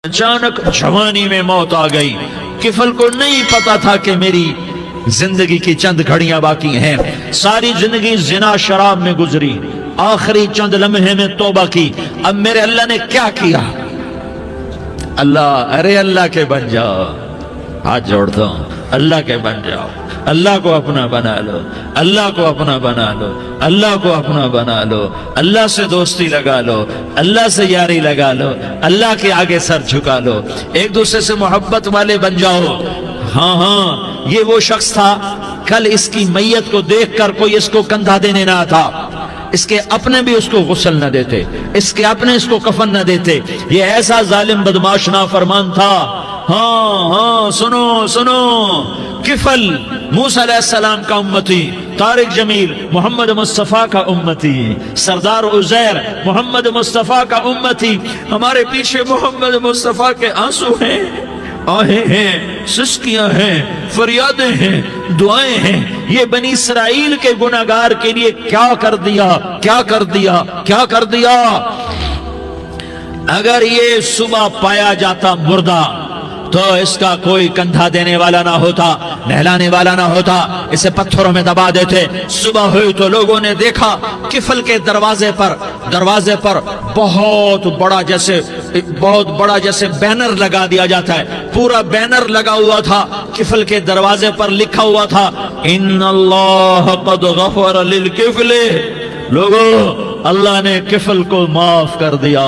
اچانک جوانی میں موت آ گئی. کفل کو نہیں پتا تھا کہ میری زندگی کی چند گھڑیاں باقی ہیں. ساری زندگی زنا شراب میں گزری, آخری چند لمحے میں توبہ کی. اب میرے اللہ نے کیا کیا؟ اللہ, ارے اللہ کے بن جاؤ, ہاتھ جوڑتا ہوں, اللہ کے بن جاؤ, اللہ کو اپنا بنا لو, اللہ کو اپنا بنا لو, اللہ کو اپنا بنا لو, اللہ سے دوستی لگا لو, اللہ سے یاری لگا لو, اللہ کے آگے سر جھکا لو, ایک دوسرے سے محبت والے بن جاؤ. ہاں یہ وہ شخص تھا, کل اس کی میت کو دیکھ کر کوئی اس کو کندھا دینے نہ تھا, اس کے اپنے بھی اس کو غسل نہ دیتے, اس کے اپنے اس کو کفن نہ دیتے. یہ ایسا ظالم بدمعاش نافرمان تھا. ہاں سنو سنو, کفل موسیٰ علیہ السلام کا امتی, طارق جمیل محمد مصطفیٰ کا امتی, سردار عزیر محمد مصطفیٰ کا امتی. ہمارے پیچھے محمد مصطفیٰ کے آنسو ہیں, آہیں ہیں, سسکیاں ہیں, فریادیں ہیں, دعائیں ہیں. یہ بنی اسرائیل کے گناہگار کے لیے کیا کر دیا, کیا کر دیا, کیا کر دیا. اگر یہ صبح پایا جاتا مردہ تو اس کا کوئی کندھا دینے والا نہ ہوتا, نہلانے والا نہ ہوتا, اسے پتھروں میں دبا دیتے. صبح ہوئی تو لوگوں نے دیکھا کفل کے دروازے پر بہت بڑا جیسے بینر لگا دیا جاتا ہے, پورا بینر لگا ہوا تھا. کفل کے دروازے پر لکھا ہوا تھا, ان اللہ قد غفر للکفل. لوگو, اللہ نے کفل کو معاف کر دیا.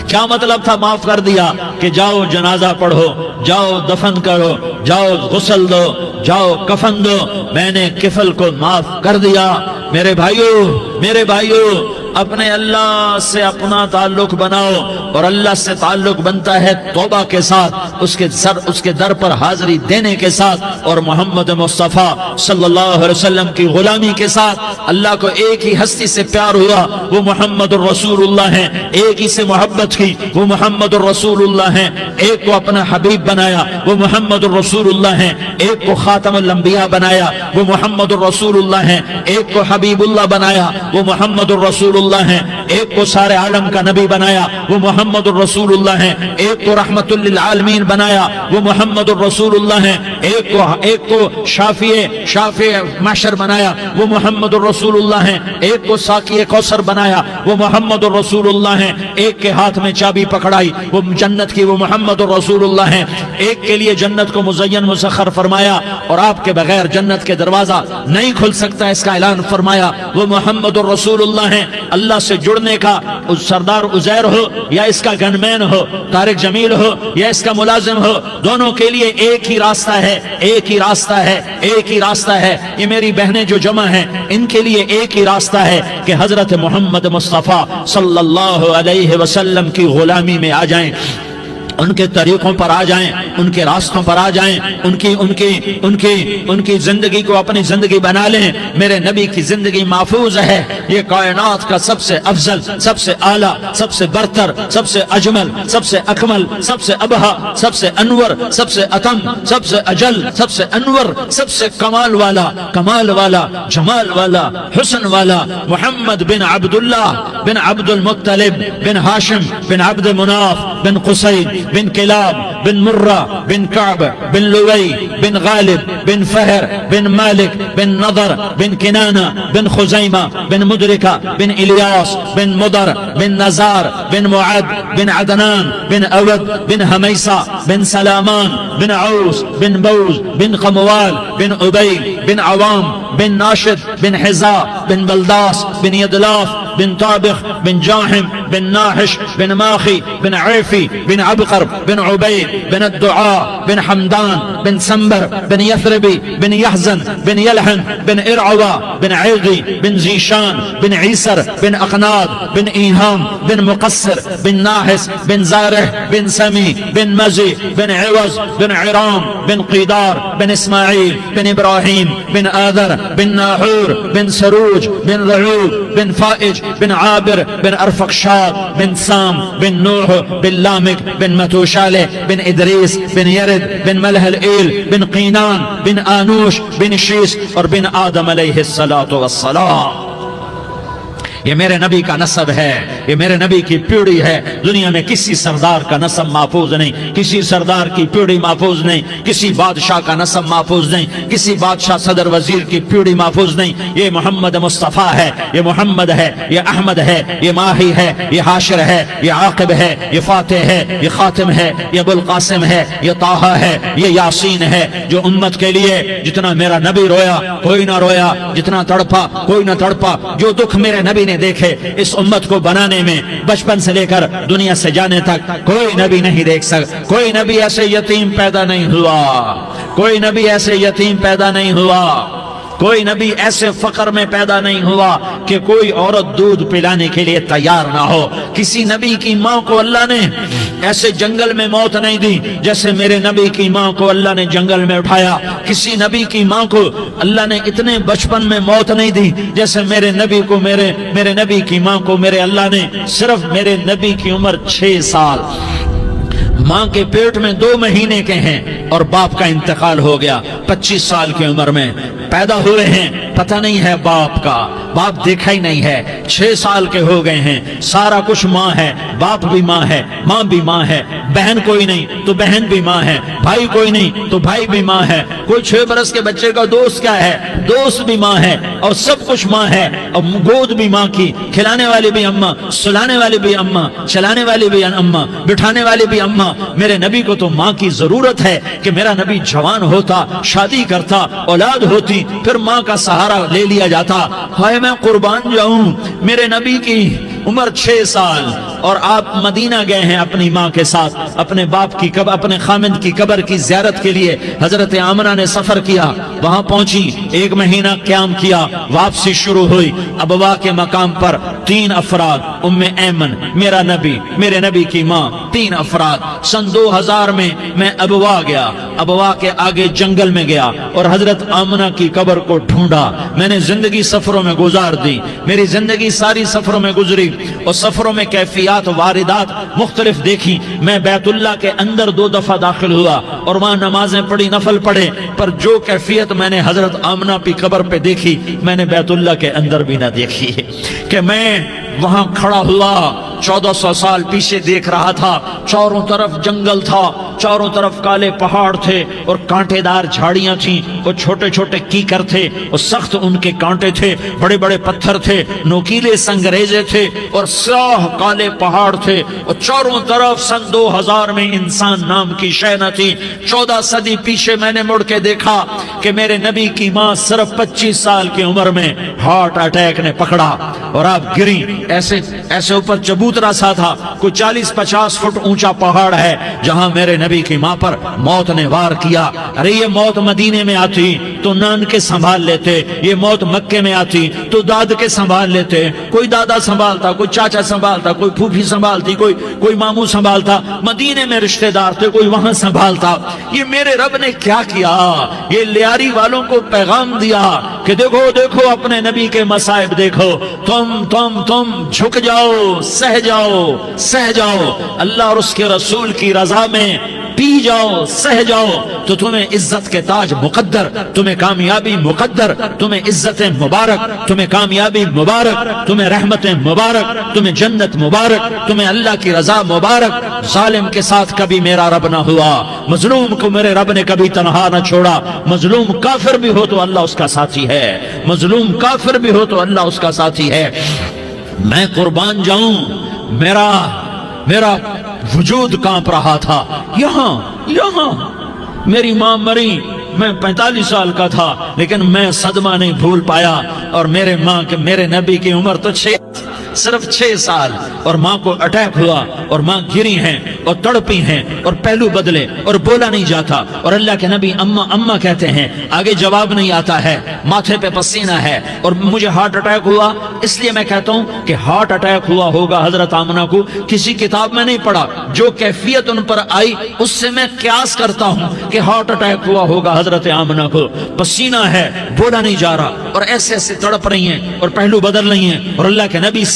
کیا مطلب تھا معاف کر دیا؟ کہ جاؤ جنازہ پڑھو, جاؤ دفن کرو, جاؤ غسل دو, جاؤ کفن دو, میں نے کفل کو معاف کر دیا. میرے بھائیو, اپنے اللہ سے اپنا تعلق بناؤ, اور اللہ سے تعلق بنتا ہے توبہ کے ساتھ, اس کے در پر حاضری دینے کے ساتھ, اور محمد مصطفیٰ صلی اللہ علیہ وسلم کی غلامی کے ساتھ. اللہ کو ایک ہی ہستی سے پیار ہوا, وہ محمد الرسول اللہ ہیں. ایک ہی سے محبت کی, وہ محمد الرسول اللہ ہیں. ایک کو اپنا حبیب بنایا, وہ محمد الرسول اللہ ہیں. ایک کو خاتم الانبیاء بنایا, وہ محمد الرسول اللہ ہیں. ایک کو حبیب اللہ بنایا, وہ محمد الرسول اللہ ہیں. ایک کو سارے عالم کا نبی بنایا, وہ محمد الرسول اللہ ہیں. ایک کو رحمت للعالمین بنایا, وہ محمد الرسول اللہ ہیں. ایک کو شافع محشر بنایا, وہ محمد الرسول اللہ ہیں. ایک کو ساقی کوثر بنایا, وہ محمد الرسول اللہ ہیں. ایک کے ہاتھ میں چابی پکڑائی, وہ جنت کی, وہ محمد الرسول اللہ ہیں. ایک کے لیے جنت کو مزین مسخر فرمایا, اور آپ کے بغیر جنت کے دروازہ نہیں کھل سکتا, اس کا اعلان فرمایا, وہ محمد الرسول اللہ ہیں. اللہ سے جڑنے کا سردار عزیر ہو یا اس کا گنمین ہو, طارق جمیل ہو یا اس کا ملازم ہو, دونوں کے لیے ایک ہی راستہ ہے, ایک ہی راستہ ہے, ایک ہی راستہ ہے. یہ میری بہنیں جو جمع ہیں, ان کے لیے ایک ہی راستہ ہے کہ حضرت محمد مصطفیٰ صلی اللہ علیہ وسلم کی غلامی میں آ جائیں, ان کے طریقوں پر آ جائیں, ان کے راستوں پر آ جائیں, ان کی زندگی کو اپنی زندگی بنا لیں. میرے نبی کی زندگی محفوظ ہے. یہ کائنات کا سب سے افضل, سب سے اعلیٰ, سب سے برتر, سب سے اجمل, سب سے اکمل, سب سے ابہا, سب سے انور, سب سے اتم, سب سے اجل, سب سے انور, سب سے کمال والا, جمال والا, حسن والا, محمد بن عبداللہ بن عبد المطلب بن ہاشم بن عبد مناف بن قصی بن کلاب بن مرہ بن کعب بن لوی بن غالب بن فہر بن مالک بن نضر بن کنانہ بن خزیمہ بن مدرکہ بن الیاس بن مدر بن نزار بن معد بن عدنان بن اود بن حمیسہ بن سلامان بن عوس بن بوز بن قموال بن عبی بن عوام بن ناشد بن حزا بن بلداس بن یدلاف بن طابخ بن جاحم بن ناحش بن ماخی بن عیفی بن عبقر بن عبید بن الدعاء بن حمدان بن سنبر بن یثربی بن یحزن بن یلحن بن ارعوا بن عیغی بن زیشان بن عیسر بن اقناد بن ایہام بن مقصر بن ناحس بن زارح بن سمی بن مزی بن عوض بن عرام بن قیدار بن اسماعیل بن ابراہیم بن آذر بن ناحور بن سروج بن رعوب بن فائج بن عابر بن ارفقشاد بن سام بن نوح بن لامک بن متوشالہ بن ادریس بن یرد بن ملح الایل بن قینان بن آنوش بن شیس اور بن آدم علیہ الصلاۃ والسلام. یہ میرے نبی کا نسب ہے، یہ میرے نبی کی پیڑھی ہے۔ دنیا میں کسی سردار کا نسب محفوظ نہیں، کسی سردار کی پیڑھی محفوظ نہیں، کسی بادشاہ کا نسب محفوظ نہیں، کسی بادشاہ صدر وزیر کی پیڑھی محفوظ نہیں۔ یہ محمد مصطفیٰ ہے، یہ محمد ہے، یہ احمد ہے، یہ ماہی ہے، یہ حاشر ہے، یہ عاقب ہے، یہ فاتح ہے، یہ خاتم ہے، یہ ابو القاسم ہے، یہ طٰہٰ ہے، یہ یاسین ہے۔ جو امت کے لیے جتنا میرا نبی رویا کوئی نہ رویا، جتنا تڑپا کوئی نہ تڑپا، جو دکھ میرے نبی نے دیکھے اس امت کو بنانے میں، بچپن سے لے کر دنیا سے جانے تک کوئی نبی نہیں دیکھ سکتا۔ کوئی نبی ایسے یتیم پیدا نہیں ہوا، کوئی نبی ایسے یتیم پیدا نہیں ہوا، کوئی نبی ایسے فقر میں پیدا نہیں ہوا کہ کوئی عورت دودھ پلانے کے لیے تیار نہ ہو۔ کسی نبی کی ماں کو اللہ نے ایسے جنگل میں موت نہیں دی جیسے میرے نبی کی ماں کو اللہ نے جنگل میں اٹھایا۔ کسی نبی کی ماں کو اللہ نے اتنے بچپن میں موت نہیں دی جیسے میرے نبی کو میرے نبی کی ماں کو میرے اللہ نے صرف میرے نبی کی عمر 6 سال، ماں کے پیٹ میں 2 مہینے کے ہیں اور باپ کا انتقال ہو گیا 25 سال کی عمر میں پیدا ہوئے ہیں، پتہ نہیں ہے باپ کا، باپ دیکھا ہی نہیں ہے، 6 سال کے ہو گئے ہیں، سارا کچھ ماں ہے، باپ بھی ماں ہے، ماں بھی ماں ہے، بہن کوئی نہیں تو بہن بھی ماں ہے، بھائی کوئی نہیں تو بھائی بھی ماں ہے، کوئی 6 برس کے بچے کا دوست کیا ہے، دوست بھی ماں ہے، اور سب کچھ ماں ہے، اور گود بھی ماں کی، کھلانے والی بھی اماں، سلانے والی بھی اماں، چلانے والی بھی اماں، بٹھانے والی بھی اماں۔ میرے نبی کو تو ماں کی ضرورت ہے کہ میرا نبی جوان ہوتا، شادی کرتا، اولاد ہوتی، پھر ماں کا سہارا لے لیا جاتا۔ ہائے میں قربان جاؤں، میرے نبی کی عمر 6 سال اور آپ مدینہ گئے ہیں اپنی ماں کے ساتھ، اپنے باپ کی اپنے خامند کی قبر کی زیارت کے لیے حضرت آمنہ نے سفر کیا، وہاں پہنچی، 1 مہینہ قیام کیا، واپسی شروع ہوئی۔ ابوا کے مقام پر 3 افراد، ام ایمن، میرا نبی، میرے نبی کی ماں، 3 افراد۔ سن 2000 میں ابوا گیا، ابوا کے آگے جنگل میں گیا اور حضرت آمنہ کی قبر کو ڈھونڈا۔ میں نے زندگی سفروں میں گزار دی، میری زندگی ساری سفروں میں گزری، اور سفروں میں کیفیات واردات مختلف دیکھی۔ میں بیت اللہ کے اندر 2 دفعہ داخل ہوا اور وہاں نمازیں پڑھی، نفل پڑھے، پر جو کیفیت میں نے حضرت آمنہ کی قبر پہ دیکھی میں نے بیت اللہ کے اندر بھی نہ دیکھی، کہ میں وہاں کھڑا ہوا 1400 سال پیچھے دیکھ رہا تھا، چاروں طرف جنگل تھا، چاروں طرف کالے پہاڑ تھے اور کانٹے دار جھاڑیاں تھیں، اور چھوٹے چھوٹے کیکر تھے اور سخت ان کے کانٹے تھے، بڑے بڑے پتھر تھے، نوکیلے سنگریزے تھے اور سیاہ کالے پہاڑ تھے، اور چاروں طرف سن 2000 میں انسان نام کی شے نہ تھی۔ 14 صدی پیچھے میں نے مڑ کے دیکھا کہ میرے نبی کی ماں صرف 25 سال کی عمر میں ہارٹ اٹیک نے پکڑا اور آپ گری، ایسے اوپر چبوترا سا تھا، کوئی 40-50 فٹ اونچا پہاڑ ہے جہاں میرے نبی کی ماں پر موت نے وار کیا۔ ارے یہ موت مدینے میں آتی تو نان کے سنبھال لیتے، یہ موت مکے میں آتی تو داد کے سنبھال لیتے، کوئی دادا سنبھالتا، کوئی چاچا سنبھالتا، کوئی پھوپھی سنبھالتی، کوئی ماموں سنبھالتا، مدینے میں رشتہ دار تھے، کوئی وہاں سنبھالتا۔ یہ میرے رب نے کیا کیا؟ یہ لیاری والوں کو پیغام دیا کہ دیکھو دیکھو اپنے نبی کے مصائب دیکھو، تم جھک جاؤ، سہ جاؤ اللہ اور اس کے رسول کی رضا میں پی جاؤ، سہ جاؤ تو تمہیں عزت کے تاج مقدر، تمہیں کامیابی مقدر، تمہیں عزت مبارک، تمہیں کامیابی مبارک، تمہیں رحمت مبارک، تمہیں جنت مبارک، تمہیں اللہ کی رضا مبارک۔ ظالم کے ساتھ کبھی میرا رب نہ ہوا، مظلوم کو میرے رب نے کبھی تنہا نہ چھوڑا۔ مظلوم کافر بھی ہو تو اللہ اس کا ساتھی ہے، مظلوم کافر بھی ہو تو اللہ اس کا ساتھی ہے۔ میں قربان جاؤں، میرا وجود کانپ رہا تھا۔ یہاں میری ماں مری، میں 45 سال کا تھا، لیکن میں صدمہ نہیں بھول پایا، اور میرے نبی کی عمر تو صرف 6 سال، اور ماں کو اٹیک ہوا اور ماں گری ہیں اور تڑپی ہیں اور پہلو بدلے اور بولا نہیں جاتا، اور اللہ کے نبی اماں کہتے ہیں، آگے جواب نہیں آتا ہے، ماتھے پہ پسینہ ہے، اور مجھے ہارٹ اٹیک ہوا۔ اس لیے میں کہتا ہوں کہ ہارٹ اٹیک ہوا ہوگا حضرت آمنہ کو، کسی کتاب میں نہیں پڑھا، جو کیفیت ان پر آئی اس سے میں قیاس کرتا ہوں کہ ہارٹ اٹیک ہوا ہوگا حضرت آمنہ کو۔ پسینہ ہے، بولا نہیں جا رہا، اور ایسے تڑپ رہی ہیں اور پہلو بدل رہی ہیں، اور اللہ کے نبی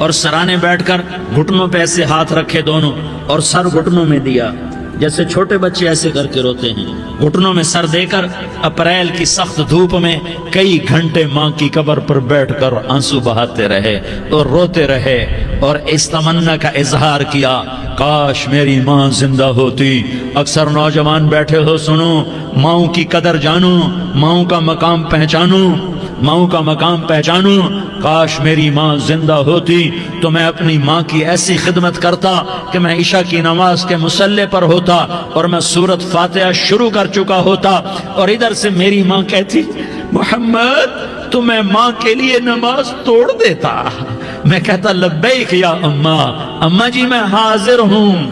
اور سرانے بیٹھ کر گھٹنوں پہ ایسے ہاتھ رکھے دونوں اور سر گھٹنوں میں دیا، جیسے چھوٹے بچے ایسے کر کے روتے ہیں، گھٹنوں میں سر دے کر اپریل کی سخت دھوپ میں کئی گھنٹے ماں کی قبر پر بیٹھ کر آنسو بہاتے رہے اور روتے رہے اور اس تمنا کا اظہار کیا، کاش میری ماں زندہ ہوتی۔ اکثر نوجوان بیٹھے ہو، سنو، ماؤں کی قدر جانو، ماؤں کا مقام پہچانو، ماؤں کا مقام پہچانو۔ کاش میری ماں زندہ ہوتی تو میں اپنی ماں کی ایسی خدمت کرتا کہ میں عشاء کی نماز کے مصلی پر ہوتا اور میں سورۃ فاتحہ شروع کر چکا ہوتا اور ادھر سے میری ماں کہتی، محمد تو میں ماں کے لیے نماز توڑ دیتا۔ میں کہتا، لبیک یا اماں، اماں جی میں حاضر ہوں۔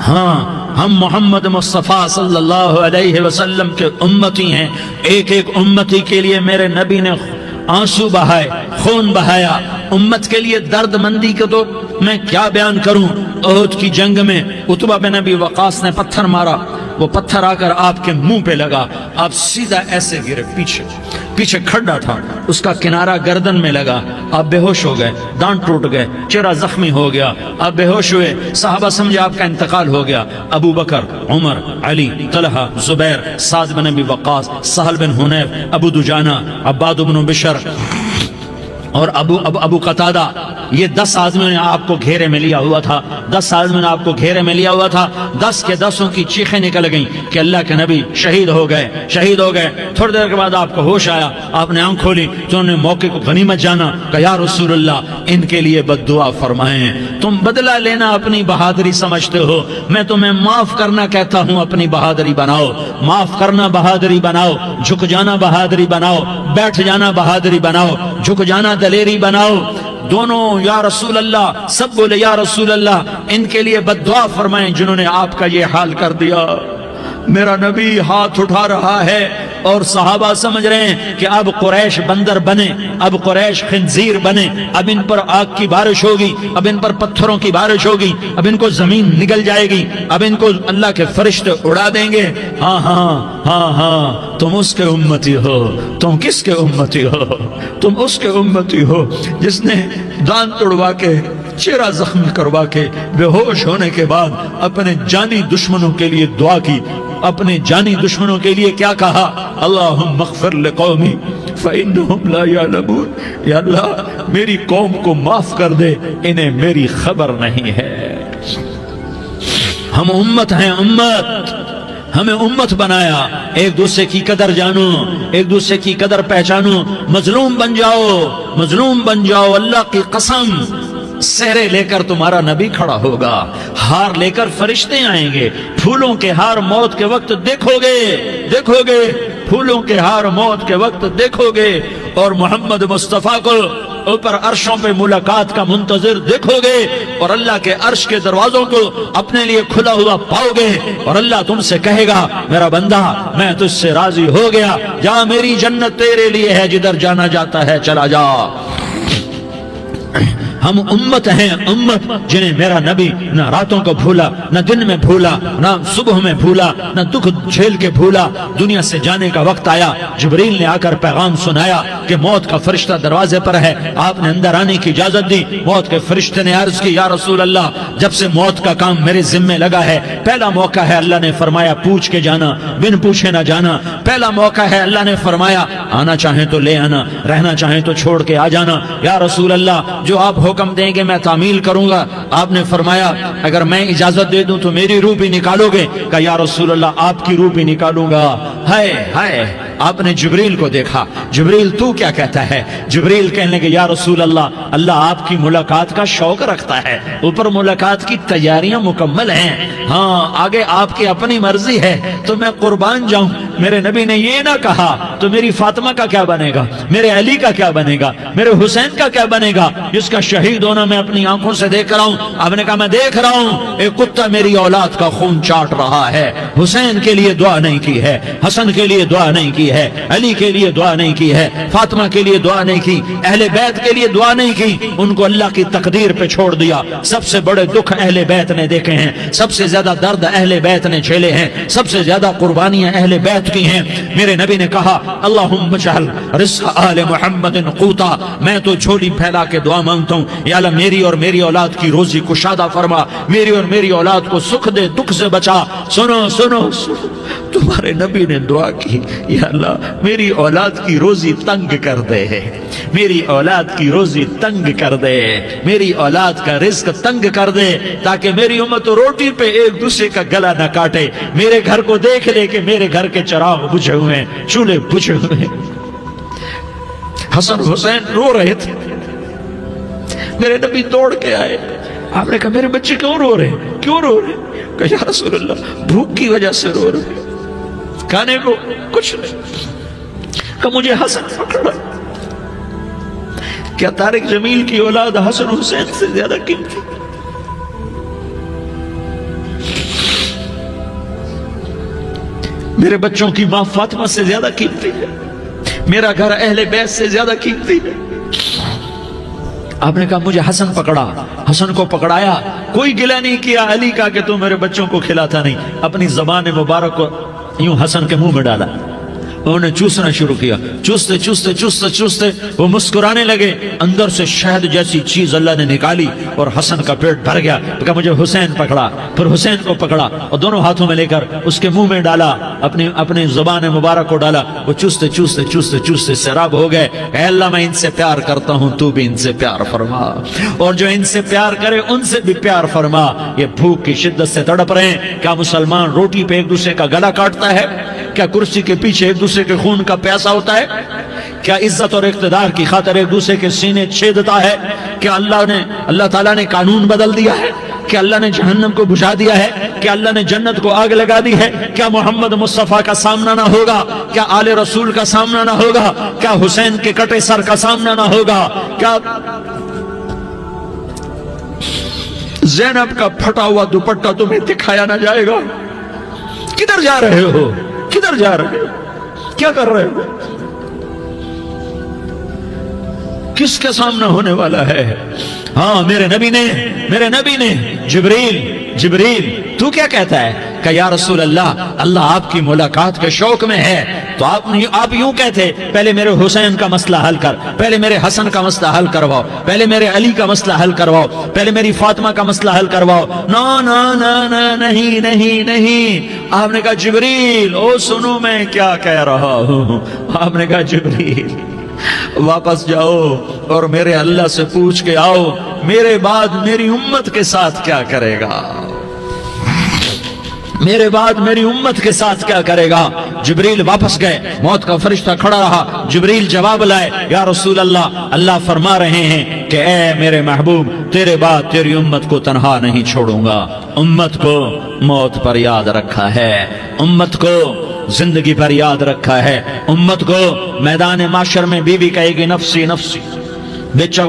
ہاں، ہم محمد مصطفیٰ صلی اللہ علیہ وسلم کے امتی ہیں، ایک ایک امتی کے لیے میرے نبی نے آنسو بہائے، خون بہایا، امت کے لیے درد مندی کو تو میں کیا بیان کروں۔ احد کی جنگ میں عتبہ بن ابی وقاص نے پتھر مارا، وہ پتھر آ کر آپ کے منہ پہ لگا، آپ سیدھا ایسے گرے، پیچھے کھڈا تھا، اس کا کنارہ گردن میں لگا، آپ بے ہوش ہو گئے، دانت ٹوٹ گئے، چہرہ زخمی ہو گیا، آپ بے ہوش ہوئے، صحابہ سمجھے آپ کا انتقال ہو گیا۔ ابو بکر، عمر، علی، طلحہ، زبیر، سعد بن ابی وقاص، سہل بن حنیف، ابو دجانہ، عباد بن بشر اور ابو قتادہ، یہ 10 آدمیوں نے آپ کو گھیرے میں لیا ہوا تھا، 10 آدمیوں نے آپ کو گھیرے میں لیا ہوا تھا، 10 کے 10 کی چیخیں نکل گئیں کہ اللہ کے نبی شہید ہو گئے۔ تھوڑی دیر کے بعد آپ کو ہوش آیا، آپ نے آنکھ کھولی تو انہوں نے موقع کو غنیمت جانا کہ یا رسول اللہ ان کے لیے بد دعا فرمائیں، تم بدلہ لینا اپنی بہادری سمجھتے ہو، میں تمہیں معاف کرنا کہتا ہوں، اپنی بہادری بناؤ، معاف کرنا بہادری بناؤ، جھک جانا بہادری بناؤ، بیٹھ جانا بہادری بناؤ، جھک جانا دلیری بناؤ۔ دونوں یا رسول اللہ، سب بولے یا رسول اللہ، ان کے لیے بد دعا فرمائیں جنہوں نے آپ کا یہ حال کر دیا۔ میرا نبی ہاتھ اٹھا رہا ہے اور صحابہ سمجھ رہے ہیں کہ اب قریش بندر بنے، اب قریش خنزیر بنے، اب ان پر آگ کی بارش ہوگی، اب ان پر پتھروں کی بارش ہوگی، اب ان کو زمین نگل جائے گی، اب ان کو اللہ کے فرشتے اڑا دیں گے۔ ہاں ہاں ہاں ہاں، تم اس کے امتی ہو۔ تم کس کے امتی ہو؟ تم اس کے امتی ہو جس نے دانت توڑوا کے، چہرہ زخمی کروا کے، بے ہوش ہونے کے بعد اپنے جانی دشمنوں کے لیے دعا کی، اپنے جانی دشمنوں کے لیے کیا کہا؟ اللہم اغفر لقومی فإنہم لا یعلمون، یا اللہ میری قوم کو معاف کر دے، انہیں میری خبر نہیں ہے۔ ہم امت ہیں، امت، ہمیں امت بنایا، ایک دوسرے کی قدر جانو، ایک دوسرے کی قدر پہچانو، مظلوم بن جاؤ، مظلوم بن جاؤ۔ اللہ کی قسم، سہرے لے کر تمہارا نبی کھڑا ہوگا، ہار لے کر فرشتے آئیں گے، پھولوں کے ہار موت کے وقت دیکھو گے، پھولوں کے ہار موت کے وقت دیکھو گے، اور محمد مصطفیٰ کو اوپر عرشوں پہ ملاقات کا منتظر دیکھو گے، اور اللہ کے عرش کے دروازوں کو اپنے لیے کھلا ہوا پاؤ گے، اور اللہ تم سے کہے گا، میرا بندہ میں تجھ سے راضی ہو گیا، جا میری جنت تیرے لیے ہے، جدھر جانا جاتا ہے چلا جا۔ ہم امت ہیں، امت جنہیں میرا نبی نہ راتوں کو بھولا، نہ دن میں بھولا، نہ صبح میں بھولا، نہ دکھ جھیل کے بھولا۔ دنیا سے جانے کا وقت آیا، جبریل نے آ کر پیغام سنایا کہ موت کا فرشتہ دروازے پر ہے، آپ نے اندر آنے کی اجازت دی۔ موت کے فرشتے نے عرض کی، یا رسول اللہ جب سے موت کا کام میرے ذمہ لگا ہے، پہلا موقع ہے، اللہ نے فرمایا پوچھ کے جانا، بن پوچھے نہ جانا۔ پہلا موقع ہے، اللہ نے فرمایا آنا چاہیں تو لے آنا، رہنا چاہیں تو چھوڑ کے آ جانا۔ یا رسول اللہ جو آپ حکم دیں گے میں تعمیل کروں گا۔ آپ نے فرمایا اگر میں اجازت دے دوں تو میری روح بھی نکالو گے؟ کہا یا رسول اللہ آپ کی روح بھی نکالوں گا۔ ہائے، آپ نے جبریل کو دیکھا، جبریل تو کیا کہتا ہے؟ جبریل کہنے لگے یا رسول اللہ، اللہ آپ کی ملاقات کا شوق رکھتا ہے، اوپر ملاقات کی تیاریاں مکمل ہیں، ہاں آگے آپ کی اپنی مرضی ہے تو میں قربان جاؤں۔ میرے نبی نے یہ نہ کہا تو میری فاطمہ کا کیا بنے گا، میرے علی کا کیا بنے گا، میرے حسین کا کیا بنے گا جس کا شہید ہونا میں اپنی آنکھوں سے دیکھ رہا ہوں۔ آپ نے کہا میں دیکھ رہا ہوں ایک کتا میری اولاد کا خون چاٹ رہا ہے، حسین کے لیے دعا نہیں کی ہے، حسن کے لیے دعا نہیں کی ہے, علی کے لیے دعا نہیں کی ہے, فاطمہ کے لیے دعا نہیں کی, اہل بیت کے لیے دعا نہیں کی, ان کو اللہ کی تقدیر پہ چھوڑ دیا. سب سے بڑے دکھ اہل بیت نے دیکھے ہیں, سب سے زیادہ درد اہل بیت نے جھیلے ہیں, سب سے زیادہ قربانیاں اہل بیت کی ہیں. میرے نبی نے کہا اللہم اجعل رزق آل محمد قوتا, میں تو جھولی پھیلا کے دعا مانگتا ہوں, یا اللہ میری اور میری اولاد کی روزی کشادہ فرما, میری اور میری اولاد کو سکھ دے, دکھ سے بچا. سنو سنو سنو, تمہارے نبی نے دعا کی, یا اللہ میری اولاد کی روزی تنگ کر دے, میری اولاد کی روزی تنگ کر دے, میری اولاد کا رزق تنگ کر دے, تاکہ میری امت روٹی پہ ایک دوسرے کا گلا نہ کاٹے, میرے گھر کو دیکھ لے کہ میرے گھر کے چراغ بجھے ہوئے ہیں, چولہے بجھے ہوئے ہیں. حسن حسین رو رہے تھے, میرے نبی دوڑ کے آئے. آپ نے کہا میرے بچے کیوں رو رہے ہیں, کیوں رو رہے ہیں؟ کہ یا رسول اللہ بھوک کی وجہ سے رو رہے ہیں, کھانے کو کچھ نہیں. کہ مجھے حسن پکڑا. کیا طارق جمیل کی اولاد حسن حسین سے زیادہ قیمتی؟ میرے بچوں کی ماں فاطمہ سے زیادہ قیمتی ہے, میرا گھر اہل بیت سے زیادہ قیمتی ہے. آپ نے کہا مجھے حسن پکڑا, حسن کو پکڑایا, کوئی گلہ نہیں کیا علی کا کہ تم میرے بچوں کو کھلاتا نہیں, اپنی زبان مبارک کو یوں حسن کے منہ میں ڈالا, انہوں نے چوسنا شروع کیا. چوستے چوستے چوستے چوستے وہ مسکرانے لگے, اندر سے شہد جیسی چیز اللہ نے نکالی اور حسن کا پیٹ بھر گیا. تو کہا مجھے حسین پکڑا, پھر حسین کو پکڑا اور دونوں ہاتھوں میں لے کر اس کے منہ میں ڈالا, اپنی زبان مبارک کو ڈالا. وہ چوستے چوستے چوستے چوستے سیراب ہو گئے. اے اللہ میں ان سے پیار کرتا ہوں, تو بھی ان سے پیار فرما, اور جو ان سے پیار کرے ان سے بھی پیار فرما. یہ بھوک کی شدت سے تڑپ رہے ہیں. کیا مسلمان روٹی پہ ایک دوسرے کا گلا کاٹتا ہے؟ کیا کرسی کے پیچھے ایک دوسرے کے خون کا پیاسا ہوتا ہے؟ کیا عزت اور اقتدار کی خاطر ایک دوسرے کے سینے چھیدتا ہے؟ کیا اللہ تعالیٰ نے قانون بدل دیا ہے؟ کیا اللہ نے جہنم کو بجھا دیا ہے؟ کیا اللہ نے جنت کو آگ لگا دی ہے؟ کیا محمد مصطفیٰ کا سامنا نہ ہوگا؟ کیا آل رسول کا سامنا نہ ہوگا؟ کیا حسین کے کٹے سر کا سامنا نہ ہوگا؟ کیا زینب کا پھٹا ہوا دوپٹہ تمہیں دکھایا نہ جائے گا؟ کدھر جا رہے ہو؟ کدھر جا رہے ہو؟ کیا کر رہے ہو؟ کس کے سامنا ہونے والا ہے؟ ہاں میرے نبی نے جبریل تو کیا کہتا ہے کہ یا رسول اللہ آپ کی ملاقات کے شوق میں ہے. تو آپ یوں کہتے پہلے میرے حسین کا مسئلہ حل کر, پہلے میرے حسن کا مسئلہ حل کرواؤ, پہلے میرے علی کا مسئلہ حل کرواؤ, پہلے میری فاطمہ کا مسئلہ حل کرواؤ. نہیں. آپ نے کہا جبریل او سنو میں کیا کہہ رہا ہوں. آپ نے کہا جبریل واپس جاؤ اور میرے اللہ سے پوچھ کے آؤ میرے بعد میری امت کے ساتھ کیا کرے گا, میرے بعد میری امت کے ساتھ کیا کرے گا. جبریل واپس گئے, موت کا فرشتہ کھڑا رہا. جبریل جواب لائے, یا رسول اللہ فرما رہے ہیں کہ اے میرے محبوب تیرے بعد تیری امت کو تنہا نہیں چھوڑوں گا. امت کو موت پر یاد رکھا ہے, امت کو زندگی پر یاد رکھا ہے, امت کو میدان معاشر میں بیوی کہے گی نفسی نفسی,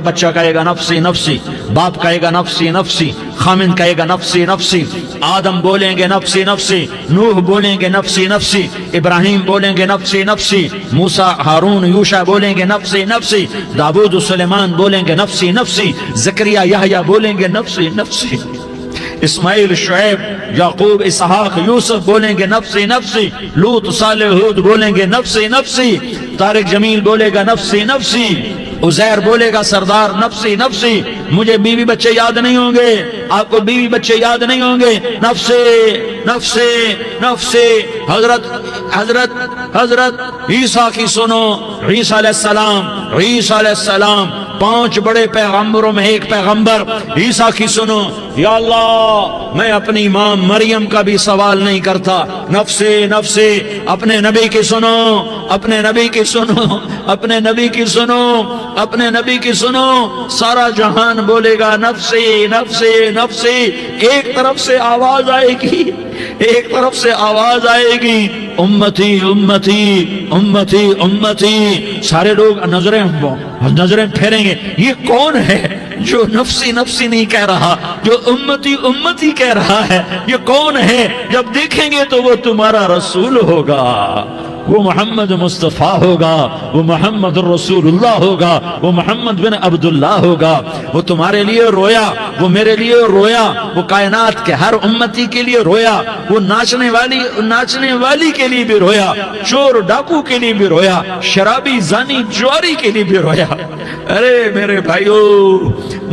بچہ کہے گا نفسی نفسی, باپ کہے گا نفسی نفسی, خامن کہے گا نفسی نفسی, آدم بولیں گے نفسی نفسی, نوح بولیں گے نفسی نفسی, ابراہیم بولیں گے نفسی نفسی, موسیٰ ہارون یوشع بولیں گے نفسی نفسی, داؤد سلیمان بولیں گے نفسی نفسی, زکریا یحییٰ بولیں گے نفسی نفسی, اسماعیل شعیب یعقوب اسحاق یوسف بولیں گے نفسی نفسی, لوط صالح ہود بولیں گے نفسی نفسی, طارق جمیل بولے گا نفسی نفسی, عزیر بولے گا سردار نفسی نفسی. مجھے بیوی بچے یاد نہیں ہوں گے, آپ کو بیوی بچے یاد نہیں ہوں گے, نفسی نفسی نفسی. حضرت عیسیٰ کی سنو, عیسیٰ علیہ السلام 5 بڑے پیغمبروں میں ایک پیغمبر عیسیٰ کی سنو. یا اللہ میں اپنی ماں مریم کا بھی سوال نہیں کرتا, نفسی نفسی. اپنے نبی کی سنو, اپنے نبی کی سنو, اپنے نبی کی سنو, اپنے نبی کی سنو. سارا جہان بولے گا نفسی نفسی نفسی. ایک طرف سے آواز آئے گی, ایک طرف سے آواز آئے گی امتی امتی امتی امتی. سارے لوگ نظریں پھیریں گے, یہ کون ہے جو نفسی نفسی نہیں کہہ رہا, جو امتی امتی کہہ رہا ہے؟ یہ کون ہے؟ جب دیکھیں گے تو وہ تمہارا رسول ہوگا. وہ محمد مصطفیٰ ہوگا، وہ محمد رسول اللہ ہوگا، وہ محمد بن عبداللہ ہوگا۔ وہ تمہارے لیے رویا، وہ میرے لیے رویا، وہ کائنات کے ہر امتی کے لیے رویا، وہ ناچنے والی کے لیے بھی رویا، چور ڈاکو کے لیے بھی رویا، شرابی زانی جواری کے لیے بھی رویا۔ ارے میرے بھائیو،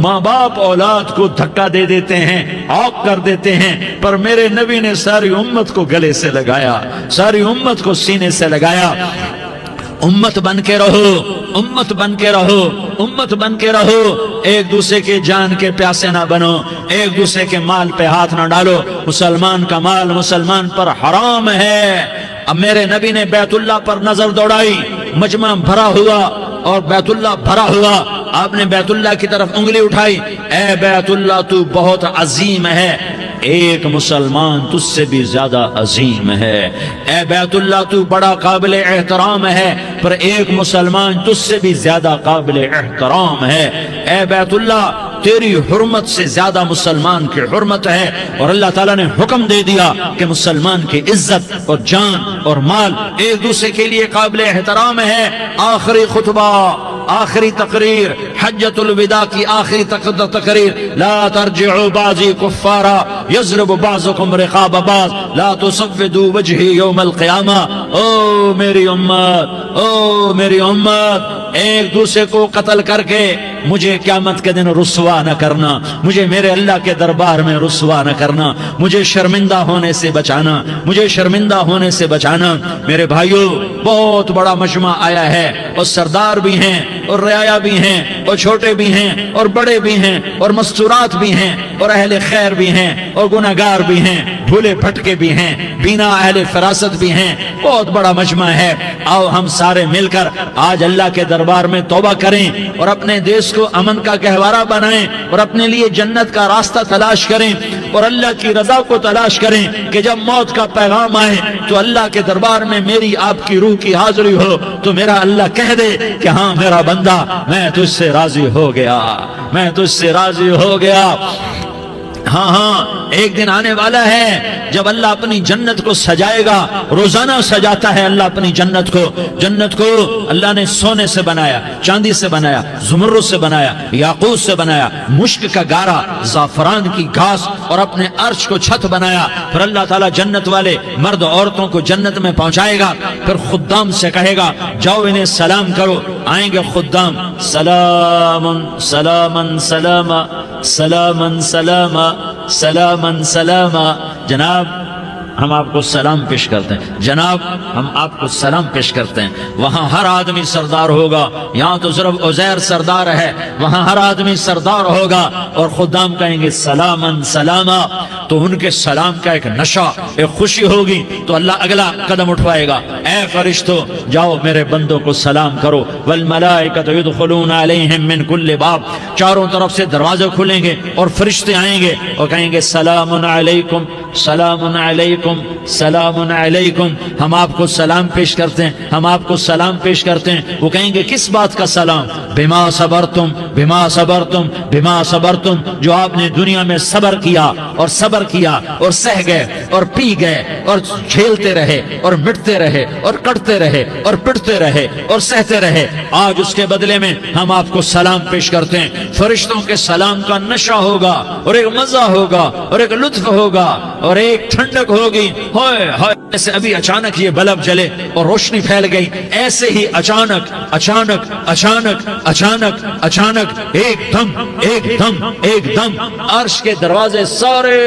ماں باپ اولاد کو دھکا دے دیتے ہیں، عوق کر دیتے ہیں، پر میرے نبی نے ساری امت کو گلے سے لگایا، ساری امت کو سینے سے لگایا۔ امت بن کے رہو، امت بن کے رہو، امت بن کے رہو، ایک دوسرے کے جان کے پیاسے نہ بنو، ایک دوسرے کے مال پہ ہاتھ نہ ڈالو۔ مسلمان کا مال مسلمان پر حرام ہے۔ اب میرے نبی نے بیت اللہ پر نظر دوڑائی، مجمع بھرا ہوا اور بیت اللہ بھرا ہوا، آپ نے بیت اللہ کی طرف انگلی اٹھائی، اے بیت اللہ تو بہت عظیم ہے، ایک مسلمان تجھ سے بھی زیادہ عظیم ہے۔ اے بیت اللہ تو بڑا قابل احترام ہے، پر ایک مسلمان تجھ سے بھی زیادہ قابل احترام ہے۔ اے بیت اللہ تیری حرمت سے زیادہ مسلمان کی حرمت ہے، اور اللہ تعالیٰ نے حکم دے دیا کہ مسلمان کی عزت اور جان اور مال ایک دوسرے کے لیے قابل احترام ہے۔ آخری خطبہ، آخری تقریر، حجۃ الوداع کی آخری تقریر، لا ترجعوا بعضی کفارا یضرب بعضکم رقاب بعض لا تصفدوا وجہی یوم القیامہ۔ او میری امت، او میری امت، ایک دوسرے کو قتل کر کے مجھے قیامت کے دن رسوا نہ کرنا، مجھے میرے اللہ کے دربار میں رسوا نہ کرنا، مجھے شرمندہ ہونے سے بچانا، مجھے شرمندہ ہونے سے بچانا۔ میرے بھائیو، بہت بڑا مجمع آیا ہے، اور سردار بھی ہیں اور رعایا بھی ہیں اور چھوٹے بھی ہیں اور بڑے بھی ہیں اور مستورات بھی ہیں اور اہل خیر بھی ہیں اور گناہگار بھی ہیں، بھولے بھٹکے بھی ہیں، بینا اہل فراست بھی ہیں، بہت بڑا مجمع ہے۔ آؤ ہم سارے مل کر آج اللہ کے دربار میں توبہ کریں اور اپنے دیش کو امن کا گہوارہ بنائیں اور اپنے لیے جنت کا راستہ تلاش کریں اور اللہ کی رضا کو تلاش کریں کہ جب موت کا پیغام آئے تو اللہ کے دربار میں میری آپ کی روح کی حاضری ہو تو میرا اللہ کہہ دے کہ ہاں میرا بندہ، میں تجھ سے راضی ہو گیا، میں تجھ سے راضی ہو گیا۔ ہاں ہاں، ایک دن آنے والا ہے جب اللہ اپنی جنت کو سجائے گا، روزانہ سجاتا ہے اللہ اپنی جنت کو۔ جنت کو اللہ نے سونے سے بنایا، چاندی سے بنایا، زمرد سے بنایا، یاقوت سے بنایا، مشک کا گارا، زعفران کی گھاس اور اپنے عرش کو چھت بنایا۔ پھر اللہ تعالیٰ جنت والے مرد عورتوں کو جنت میں پہنچائے گا، پھر خدام سے کہے گا جاؤ انہیں سلام کرو۔ آئیں گے خدام، سلام سلام سلام سلام سلام سلام سلام، جناب ہم آپ کو سلام پیش کرتے ہیں، جناب ہم آپ کو سلام پیش کرتے ہیں۔ وہاں ہر آدمی سردار ہوگا، یہاں تو صرف عزیر سردار ہے، وہاں ہر آدمی سردار ہوگا، اور خدام کہیں گے سلامن سلاما، تو ان کے سلام کا ایک نشہ، ایک خوشی ہوگی، تو اللہ اگلا قدم اٹھوائے گا، اے فرشتو جاؤ میرے بندوں کو سلام کرو۔ والملائکۃ یدخلون علیہم من کل باب، چاروں طرف سے دروازے کھلیں گے اور فرشتے آئیں گے اور کہیں گے سلام علیکم سلام علیکم سلام علیکم، ہم آپ کو سلام پیش کرتے ہیں، ہم آپ کو سلام پیش کرتے ہیں۔ وہ کہیں گے کس بات کا سلام؟ بما صبرتم بما صبرتم بما صبرتم، جو آپ نے دنیا میں صبر کیا اور صبر کیا اور سہ گئے اور پی گئے اور جھیلتے رہے اور مٹتے رہے اور کٹتے رہے اور پٹتے رہے اور سہتے رہے، آج اس کے بدلے میں ہم آپ کو سلام پیش کرتے ہیں۔ فرشتوں کے سلام کا نشہ ہوگا اور ایک مزہ ہوگا اور ایک لطف ہوگا اور ایک ٹھنڈک ہوگی۔ ہوئے ہوئے، جیسے ابھی اچانک یہ بلب جلے اور روشنی پھیل گئی، ایسے ہی اچانک اچانک اچانک اچانک اچانک ایک دم ایک دم ایک دم عرش کے دروازے سارے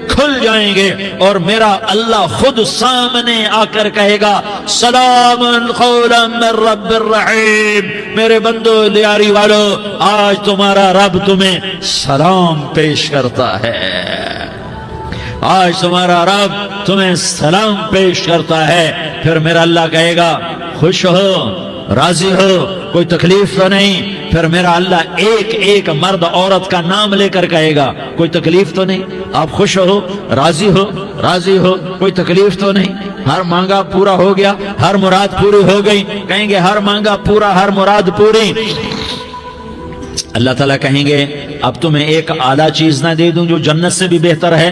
کھل جائیں گے اور میرا اللہ خود سامنے آ کر کہے گا سلام قولا من رب الرحیم، میرے بندو لیاری والو، آج تمہارا رب تمہیں سلام پیش کرتا ہے، آج تمہارا رب تمہیں سلام پیش کرتا ہے۔ پھر میرا اللہ کہے گا خوش ہو، راضی ہو، کوئی تکلیف تو نہیں؟ پھر میرا اللہ ایک ایک مرد عورت کا نام لے کر کہے گا کوئی تکلیف تو نہیں؟ آپ خوش ہو، راضی ہو، راضی ہو، کوئی تکلیف تو نہیں؟ ہر مانگا پورا ہو گیا، ہر مراد پوری ہو گئی؟ کہیں گے ہر مانگا پورا، ہر مراد پوری۔ اللہ تعالیٰ کہیں گے اب تمہیں ایک اعلیٰ چیز نہ دے دوں جو جنت سے بھی بہتر ہے؟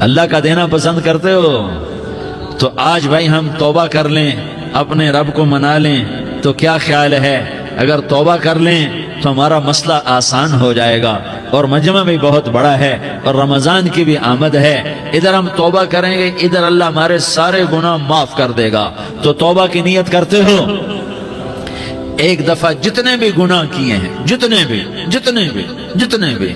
اللہ کا دینا پسند کرتے ہو؟ تو آج بھائی ہم توبہ کر لیں، اپنے رب کو منا لیں، تو کیا خیال ہے اگر توبہ کر لیں تو ہمارا مسئلہ آسان ہو جائے گا، اور مجمع بھی بہت بڑا ہے اور رمضان کی بھی آمد ہے، ادھر ہم توبہ کریں گے، ادھر اللہ ہمارے سارے گناہ معاف کر دے گا۔ تو توبہ کی نیت کرتے ہو؟ ایک دفعہ جتنے بھی گناہ کیے ہیں، جتنے بھی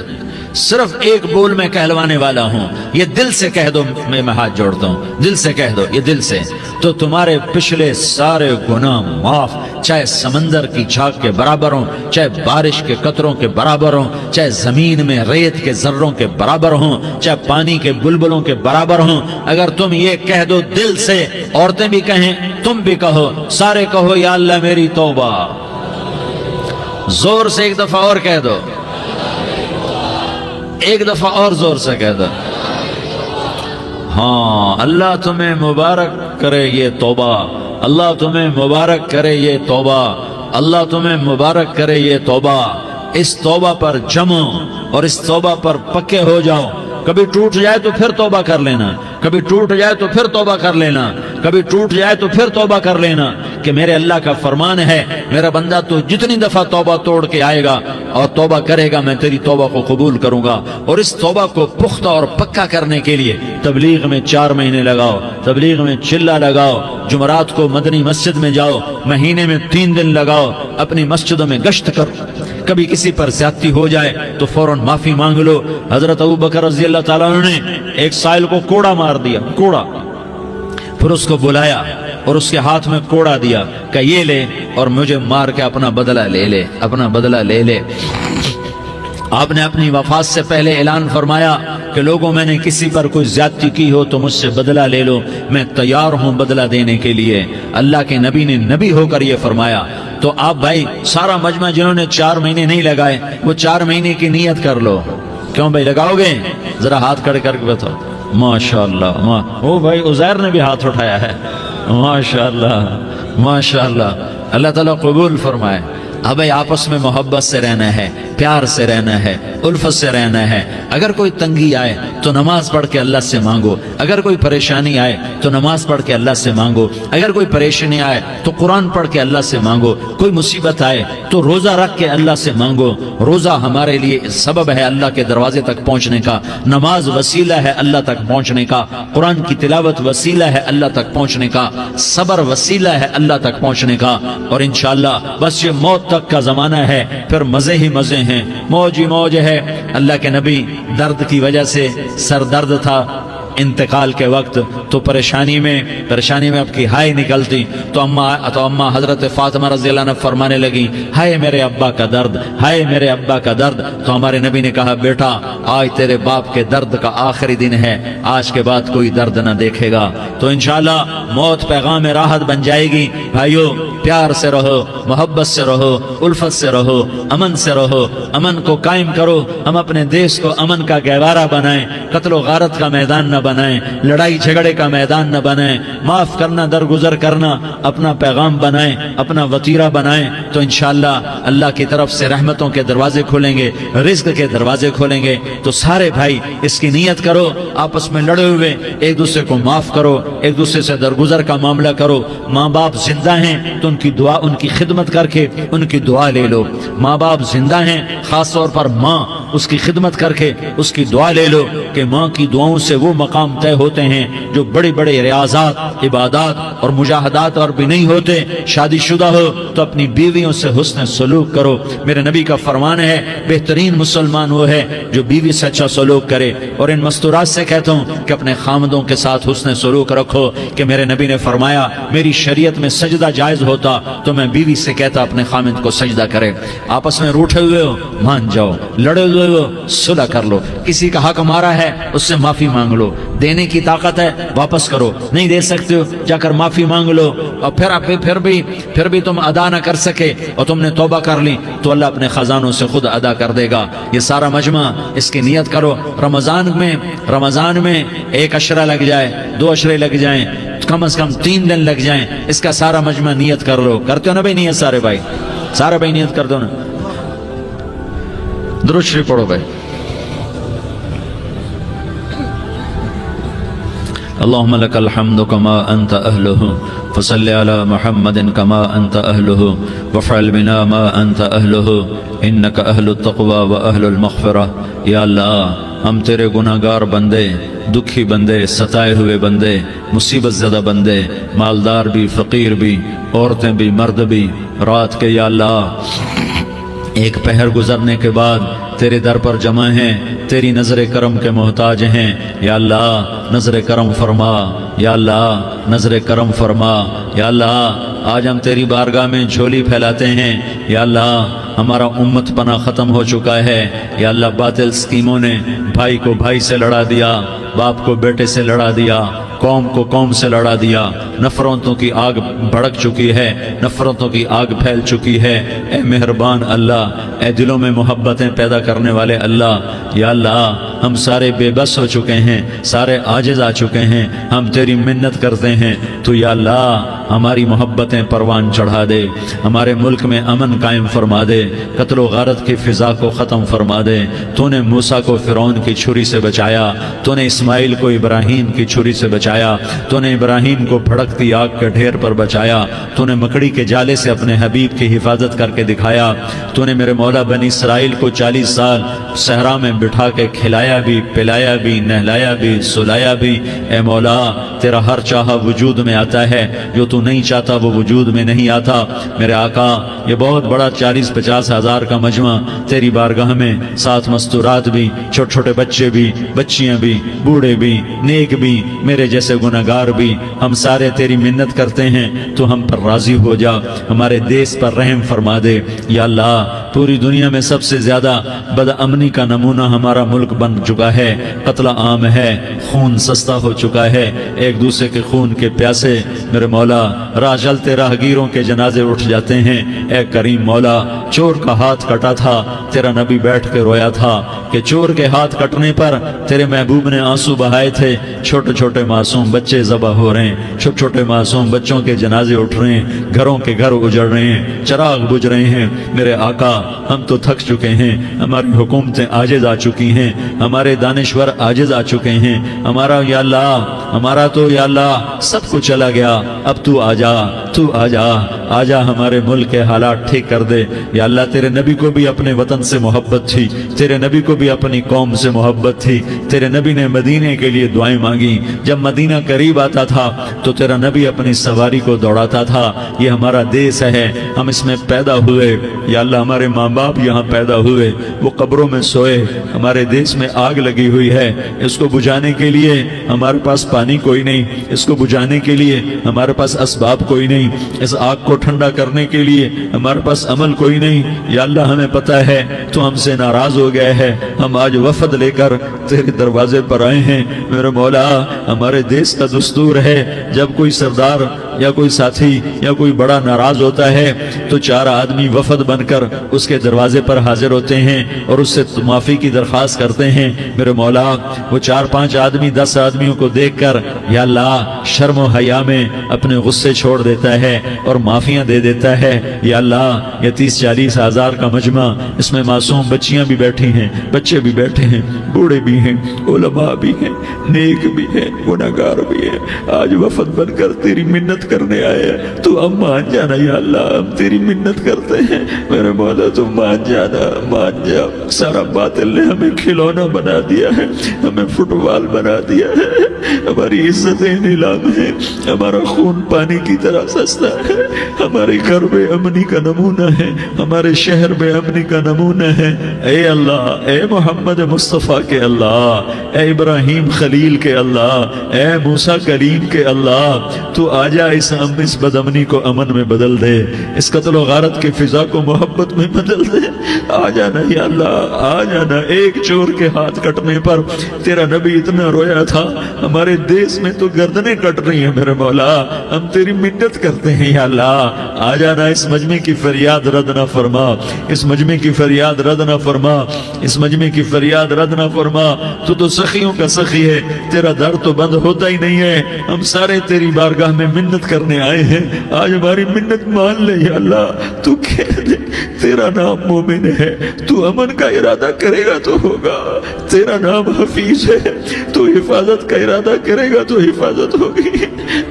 صرف ایک بول میں کہلوانے والا ہوں، یہ دل سے کہہ دو، میں ہاتھ جوڑتا ہوں، دل سے کہہ دو، یہ دل سے، تو تمہارے پچھلے سارے گناہ معاف، چاہے سمندر کی جھاگ کے برابر ہوں، چاہے بارش کے قطروں کے برابر ہوں، چاہے زمین میں ریت کے ذروں کے برابر ہوں، چاہے پانی کے بلبلوں کے برابر ہوں، اگر تم یہ کہہ دو دل سے، عورتیں بھی کہیں، تم بھی کہو، سارے کہو یا اللہ میری توبہ، زور سے ایک دفعہ اور کہہ دو، ایک دفعہ اور زور سے کہہ دو۔ ہاں، اللہ تمہیں مبارک کرے یہ توبہ، اللہ تمہیں مبارک کرے یہ توبہ، اللہ تمہیں مبارک کرے یہ توبہ۔ اس توبہ پر جمو اور اس توبہ پر پکے ہو جاؤ۔ کبھی ٹوٹ جائے تو پھر توبہ کر لینا، کبھی ٹوٹ جائے تو پھر توبہ کر لینا، کبھی ٹوٹ جائے تو پھر توبہ کر لینا، کہ میرے اللہ کا فرمان ہے، میرا بندہ تو جتنی دفعہ توبہ توڑ کے آئے گا اور توبہ کرے گا، میں تیری توبہ کو قبول کروں گا۔ اور اس توبہ کو پختہ اور پکا کرنے کے لیے تبلیغ میں 4 مہینے لگاؤ، تبلیغ میں چلہ لگاؤ، جمعرات کو مدنی مسجد میں جاؤ، مہینے میں 3 دن لگاؤ، اپنی مسجدوں میں گشت کرو، کبھی کسی پر زیادتی ہو جائے تو فوراً معافی مانگ لو۔ حضرت ابوبکر رضی اللہ تعالیٰ عنہ نے ایک سائل کو کوڑا مار دیا، کوڑا، پھر اس کو بلایا اور اس کے ہاتھ میں کوڑا دیا کہ یہ لے اور مجھے مار کے اپنا بدلہ لے لے، اپنا بدلہ لے لے۔ آپ نے اپنی وفات سے پہلے اعلان فرمایا کہ لوگوں میں نے کسی پر کوئی زیادتی کی ہو تو مجھ سے بدلہ لے لو، میں تیار ہوں بدلہ دینے کے لیے۔ اللہ کے نبی نے نبی ہو کر یہ فرمایا۔ تو آپ بھائی سارا مجمع جنہوں نے 4 مہینے نہیں لگائے، وہ 4 مہینے کی نیت کر لو۔ کیوں بھائی لگاؤ گے؟ ذرا ہاتھ کھڑے کر کے بتاؤ۔ ماشاءاللہ، وہ بھائی عزیر نے بھی ہاتھ اٹھایا ہے، ماشاءاللہ ماشاءاللہ، اللہ تعالیٰ قبول فرمائے۔ اب آپس میں محبت سے رہنا ہے، پیار سے رہنا ہے، الفت سے رہنا ہے۔ اگر کوئی تنگی آئے تو نماز پڑھ کے اللہ سے مانگو، اگر کوئی پریشانی آئے تو نماز پڑھ کے اللہ سے مانگو، اگر کوئی پریشانی آئے تو قرآن پڑھ کے اللہ سے مانگو، کوئی مصیبت آئے تو روزہ رکھ کے اللہ سے مانگو۔ روزہ ہمارے لیے سبب ہے اللہ کے دروازے تک پہنچنے کا، نماز وسیلہ ہے اللہ تک پہنچنے کا، قرآن کی تلاوت وسیلہ ہے اللہ تک پہنچنے کا، صبر وسیلہ ہے اللہ تک پہنچنے کا۔ اور انشاءاللہ بس یہ موت تک کا زمانہ ہے، پھر مزے ہی مزے ہیں، موج ہی موج ہے۔ اللہ کے نبی درد کی وجہ سے سر درد تھا انتقال کے وقت، تو پریشانی میں اب کی ہائے نکلتی تو اما حضرت فاطمہ رضی اللہ عنہ فرمانے لگی، ہائے میرے ابا کا درد، ہائے میرے ابا کا درد۔ تو ہمارے نبی نے کہا، بیٹا آج تیرے باپ کے درد کا آخری دن ہے، آج کے بعد کوئی درد نہ دیکھے گا۔ تو انشاءاللہ موت پیغام راحت بن جائے گی۔ بھائیو پیار سے رہو، محبت سے رہو، الفت سے رہو، امن سے رہو، امن کو قائم کرو۔ ہم اپنے دیش کو امن کا گہوارہ بنائیں، قتل و غارت کا میدان نہ بنائیں، لڑائی جھگڑے کا میدان نہ بنائیں، معاف کرنا، درگزر کرنا اپنا پیغام بنائیں، اپنا وطیرہ بنائیں۔ تو انشاءاللہ اللہ کی طرف سے رحمتوں کے دروازے کھولیں گے، رزق کے دروازے کھولیں گے۔ تو سارے بھائی اس کی نیت کرو، آپس میں لڑے ہوئے ایک دوسرے کو معاف کرو، ایک دوسرے سے درگزر کا معاملہ کرو۔ ماں باپ زندہ ہیں تو ان کی دعا، ان کی خدمت کر کے ان کی دعا لے لو۔ ماں باپ زندہ ہیں، خاص طور پر ماں، اس کی خدمت کر کے اس کی دعا لے لو، کہ ماں کی دعاؤں سے وہ مقام طے ہوتے ہیں جو بڑے بڑے ریاضات، عبادات اور مجاہدات اور بھی نہیں ہوتے۔ شادی شدہ ہو تو اپنی بیویوں سے حسن سلوک کرو۔ میرے نبی کا فرمان ہے، بہترین مسلمان وہ ہے جو بیوی سے اچھا سلوک کرے۔ اور ان مستورات سے کہتا ہوں کہ اپنے خامدوں کے ساتھ حسن سلوک رکھو، کہ میرے نبی نے فرمایا میری شریعت میں سجدہ جائز ہوتا تو میں بیوی سے کہتا اپنے خامد کو سجدہ کرے۔ آپس میں روٹھے ہوئے ہو مان جاؤ، لڑے ہوئے ہو صلح کر لو، کسی کا حق مارا ہے اس سے معافی مانگ لو، دینے کی طاقت ہے واپس کرو، نہیں دے سکتے ہو جا کر معافی مانگ لو۔ اور پھر بھی تم ادا نہ کر سکے اور تم نے توبہ کر لی تو اللہ اپنے خزانوں سے خود ادا کر دے گا۔ یہ سارا مجمع اس کی نیت کرو۔ رمضان میں 1 عشرہ لگ جائے، 2 عشرے لگ جائیں، کم از کم 3 دن لگ جائیں، اس کا سارا مجمع نیت کر لو۔ کرتے ہو نا بھائی نیت؟ سارے بھائی نیت کر دو نا۔ درود شریف پڑھو بھائی۔ اللهم لك الحمد كما أنت أهله فصل على محمد كما أنت أهله وافعل بنا ما أنت أهله إنك أهل التقوى وأهل المغفرة. یا اللہ ہم تیرے گناہگار بندے، دکھی بندے، ستائے ہوئے بندے، مصیبت زدہ بندے، مالدار بھی، فقیر بھی، عورتیں بھی، مرد بھی، رات کے یا اللہ ایک پہر گزرنے کے بعد تیرے در پر جمع ہیں، تیری نظر کرم کے محتاج ہیں. یا اللہ نظر کرم فرما، یا اللہ نظر کرم فرما. یا اللہ آج ہم تیری بارگاہ میں جھولی پھیلاتے ہیں. یا اللہ ہمارا امت پناہ ختم ہو چکا ہے. یا اللہ باطل اسکیموں نے بھائی کو بھائی سے لڑا دیا، باپ کو بیٹے سے لڑا دیا، قوم کو قوم سے لڑا دیا. نفرتوں کی آگ بھڑک چکی ہے، نفرتوں کی آگ پھیل چکی ہے. اے مہربان اللہ، اے دلوں میں محبتیں پیدا کرنے والے اللہ، یا اللہ ہم سارے بے بس ہو چکے ہیں، سارے عاجز آ چکے ہیں. ہم تیری منت کرتے ہیں تو یا اللہ ہماری محبتیں پروان چڑھا دے، ہمارے ملک میں امن قائم فرما دے، قتل و غارت کی فضا کو ختم فرما دے. تو نے موسیٰ کو فرعون کی چھری سے بچایا، تو نے اسماعیل کو ابراہیم کی چھری سے بچایا، تو نے ابراہیم کو بھڑکتی آگ کے ڈھیر پر بچایا، تو نے مکڑی کے جالے سے اپنے حبیب کی حفاظت کر کے دکھایا. تو نے میرے مولا بنی اسرائیل کو 40 سال صحرا میں بٹھا کے کھلایا بھی، پلایا بھی، نہلایا بھی، سلایا بھی. اے مولا تیرا ہر چاہا وجود میں آتا ہے، جو تو نہیں چاہتا وہ وجود میں نہیں آتا. میرے آقا یہ بہت بڑا 40-50 ہزار کا مجمع تیری بارگاہ میں، ساتھ مستورات بھی، چھوٹے چھوٹے بچے بھی، بچیاں بھی، بوڑھے بھی، نیک بھی، میرے جیسے گناہگار بھی، ہم سارے تیری منت کرتے ہیں تو ہم پر راضی ہو جا، ہمارے دیس پر رحم فرما دے. یا اللہ پوری دنیا میں سب سے زیادہ بد امنی کا نمونہ ہمارا ملک بن چکا ہے، قتل عام ہے، خون سستا ہو چکا ہے، ایک دوسرے کے خون کے پیاسے. میرے مولا راہ چلتے راہگیروں کے جنازے اٹھ جاتے ہیں. اے کریم مولا چور کا ہاتھ کٹا تھا، تیرا نبی بیٹھ کے رویا تھا کہ چور کے ہاتھ کٹنے پر تیرے محبوب نے آنسو بہائے تھے. چھوٹے چھوٹے معصوم بچے ذبح ہو رہے ہیں، چھوٹے چھوٹے معصوم بچوں کے جنازے اٹھ رہے ہیں، گھروں کے گھر اجڑ رہے ہیں، چراغ بجھ رہے ہیں. میرے آقا ہم تو تھک چکے ہیں، ہماری حکومتیں عاجز آ چکی ہیں، ہمارے دانشور عاجز آ چکے ہیں. ہمارا یا اللہ ہمارا تو یا اللہ سب کچھ چلا گیا. اب تو آ جا، تو آ جا، آ جا ہمارے ملک کے حالات ٹھیک کر دے. یا اللہ تیرے نبی کو بھی اپنے وطن سے محبت تھی، تیرے نبی کو بھی اپنی قوم سے محبت تھی. تیرے نبی نے مدینے کے لیے دعائیں مانگی. جب مدینہ قریب آتا تھا تو تیرا نبی اپنی سواری کو دوڑاتا تھا. یہ ہمارا دیس ہے، ہم اس میں پیدا ہوئے. یا اللہ ہمارے ماں باپ یہاں پیدا ہوئے، وہ قبروں میں سوئے. ہمارے دیس میں آگ لگی ہوئی ہے، اس کو بجھانے کے لیے ہمارے پاس پانی کوئی نہیں، اس کو بجھانے کے لیے ہمارے پاس اسباب کوئی نہیں، اس آگ کو ٹھنڈا کرنے کے لیے ہمارے پاس عمل کوئی نہیں. یا اللہ ہمیں پتہ ہے تو ہم سے ناراض ہو گئے ہے، ہم آج وفد لے کر تیرے دروازے پر آئے ہیں. میرے مولا ہمارے دیس کا دستور ہے جب کوئی سردار یا کوئی ساتھی یا کوئی بڑا ناراض ہوتا ہے تو 4 آدمی وفد بن کر اس کے دروازے پر حاضر ہوتے ہیں اور اس سے معافی کی درخواست کرتے ہیں. میرے مولا وہ 4-5 آدمی 10 آدمیوں کو دیکھ کر یا اللہ شرم و حیا میں اپنے غصے چھوڑ دیتا ہے اور معافیاں دے دیتا ہے. یا اللہ یہ 30-40 ہزار کا مجمع، اس میں معصوم بچیاں بھی بیٹھی ہیں، بچے بھی بیٹھے ہیں، بوڑھے بھی ہیں، علماء بھی ہیں، نیک بھی ہیں، گناہگار بھی ہیں. آج وفد بن کر تیری منت کرنے آئے ہیں، تو ہم مان جانا. یا اللہ ہم تیری منت کرتے ہیں، میرے مولا تو مان جانا، مان جا. سارا باطل نے ہمیں کھلونا بنا دیا ہے، ہمیں فٹ بال بنا دیا ہے، ہماری عزتیں نیلام ہیں، ہمارا خون پانی کی طرح سستا ہے. ہمارے گھر بے امنی کا نمونہ ہے، ہمارے شہر بے امنی کا نمونہ ہے. اے اللہ، اے محمد مصطفیٰ کے اللہ، اے ابراہیم خلیل کے اللہ، اے موسیٰ کلیم کے اللہ، تو آجا اس بد امنی کو امن میں بدل دے، اس قتل و غارت کی فضا کو محبت میں بدل دے. آ جانا یا اللہ، آ جانا. ایک چور کے ہاتھ کٹنے پر تیرا نبی اتنا رویا تھا، ہمارے دیس میں تو گردنیں کٹ رہی ہیں. میرے مولا ہم تیری منت کرتے ہیں. یا اللہ آ جانا، اس مجمع کی فریاد رد نہ فرما، اس مجمع کی فریاد رد نہ فرما، اس مجمع کی فریاد رد نہ فرما. تو سخیوں کا سخی ہے، تیرا در تو بند ہوتا ہی نہیں ہے. ہم سارے تیری بارگاہ میں منت کرنے آئے ہیں، آج ہماری منت مان لے. یا اللہ تو کہہ دے تیرا نام مومن ہے، تو امن کا ارادہ کرے گا تو ہوگا، تیرا نام حفیظ ہے، تو حفاظت کا ارادہ کرے گا تو حفاظت ہوگی،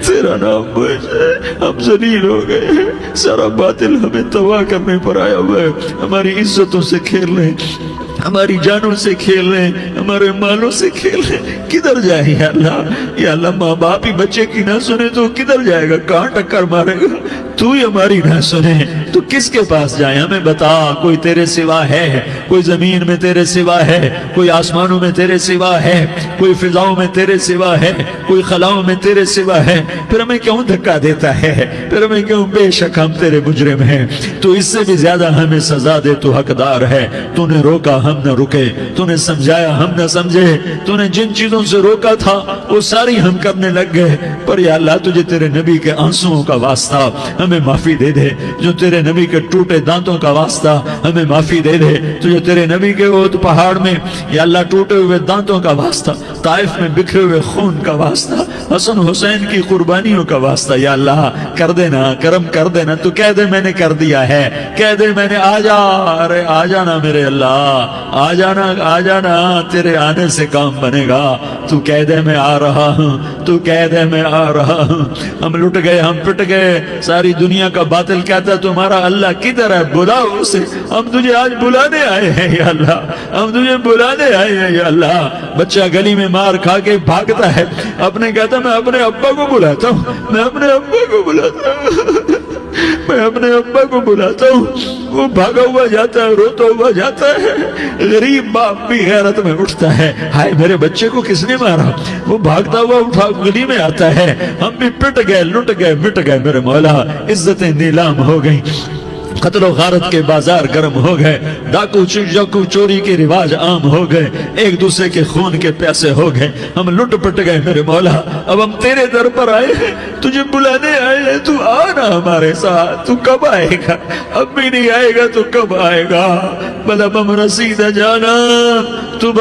تیرا نام بوجھ ہے، ہم ذلیل ہو گئے ہیں، سارا باطل ہمیں تباہ کرنے پر آیا ہوا ہے، ہماری عزتوں سے کھیل رہے ہیں، ہماری جانوں سے کھیل رہے ہیں، ہمارے مالوں سے کھیل رہے ہیں، کدھر جائے یا اللہ؟ یا اللہ ماں باپ ہی بچے کی نہ سنے تو کدھر جائے گا؟ کہاں ٹکر مارے گا؟ تو ہی ہماری نہ سنے تو کس کے پاس جائے؟ ہمیں بتا، کوئی تیرے سوا ہے؟ کوئی زمین میں تیرے سوا ہے؟ کوئی آسمانوں میں تیرے سوا ہے؟ کوئی فضاؤں میں تیرے سوا ہے؟ کوئی خلاؤں میں تیرے سوا ہے؟ پھر ہمیں کیوں دھکا دیتا ہے؟ پھر ہمیں کیوں؟ بے شک ہم تیرے مجرم ہیں، تو اس سے بھی زیادہ ہمیں سزا دے، تو حقدار ہے۔ تو نے روکا ہم نہ رکے، تو نے سمجھایا ہم نہ سمجھے، تو نے جن چیزوں سے روکا تھا وہ ساری ہم کرنے لگ گئے، پر یا اللہ تجھے تیرے نبی کے آنسوؤں کا واسطہ ہمیں معافی دے دے، جو تیرے نبی کے ٹوٹے دانتوں کا واسطہ ہمیں معافی دے دے، تجھے تیرے نبی کے احد پہاڑ میں یا اللہ ٹوٹے ہوئے دانتوں کا واسطہ، طائف میں بکھرے ہوئے خون کا واسطہ، حسن حسین کی قربانیوں کا واسطہ یا اللہ کر دینا، کرم کر دینا۔ تو کہہ دے میں نے کر دیا ہے، کہہ دے میں نے، آ جا، ارے آ جانا میرے اللہ، آ جانا، آ جانا، تیرے آنے سے کام بنے گا۔ تو کہہ دے میں آ رہا ہوں، تو کہہ دے میں آ رہا ہوں۔ ہم لٹ گئے، ہم پٹ گئے، ساری دنیا کا باطل کہتا ہے تمہارا اللہ کدھر ہے؟ بلاؤ اسے، ہم تجھے آج بلانے آئے ہیں یا اللہ، ہم تجھے بلانے آئے ہیں یا اللہ۔ بچہ گلی میں مار کھا کے بھاگتا ہے، اپنے کہتا میں اپنے ابا کو بلاتا ہوں، میں اپنے ابا کو بلاتا ہوں، میں اپنے ابا کو بلاتا ہوں، وہ بھاگا ہوا جاتا ہے، روتا ہوا جاتا ہے۔ غریب باپ بھی غیرت میں اٹھتا ہے، ہائے میرے بچے کو کس نے مارا؟ وہ بھاگتا ہوا اٹھا گلی میں آتا ہے، ہم بھی پٹ گئے، لٹ گئے، مٹ گئے میرے مولا، عزتیں نیلام ہو گئیں، قتل و غارت کے بازار گرم ہو گئے، ڈاکو چوری کے رواج عام ہو گئے، ایک دوسرے کے خون کے پیاسے ہو گئے، ہم لٹ پٹ گئے میرے مولا۔ اب ہم تیرے در پر آئے ہیں، تجھے بلانے آئے ہیں، تو آنا ہمارے ساتھ۔ تو کب آئے گا؟ اب بھی نہیں آئے گا تو کب آئے گا؟ مطلب ہم رسید جانا، تو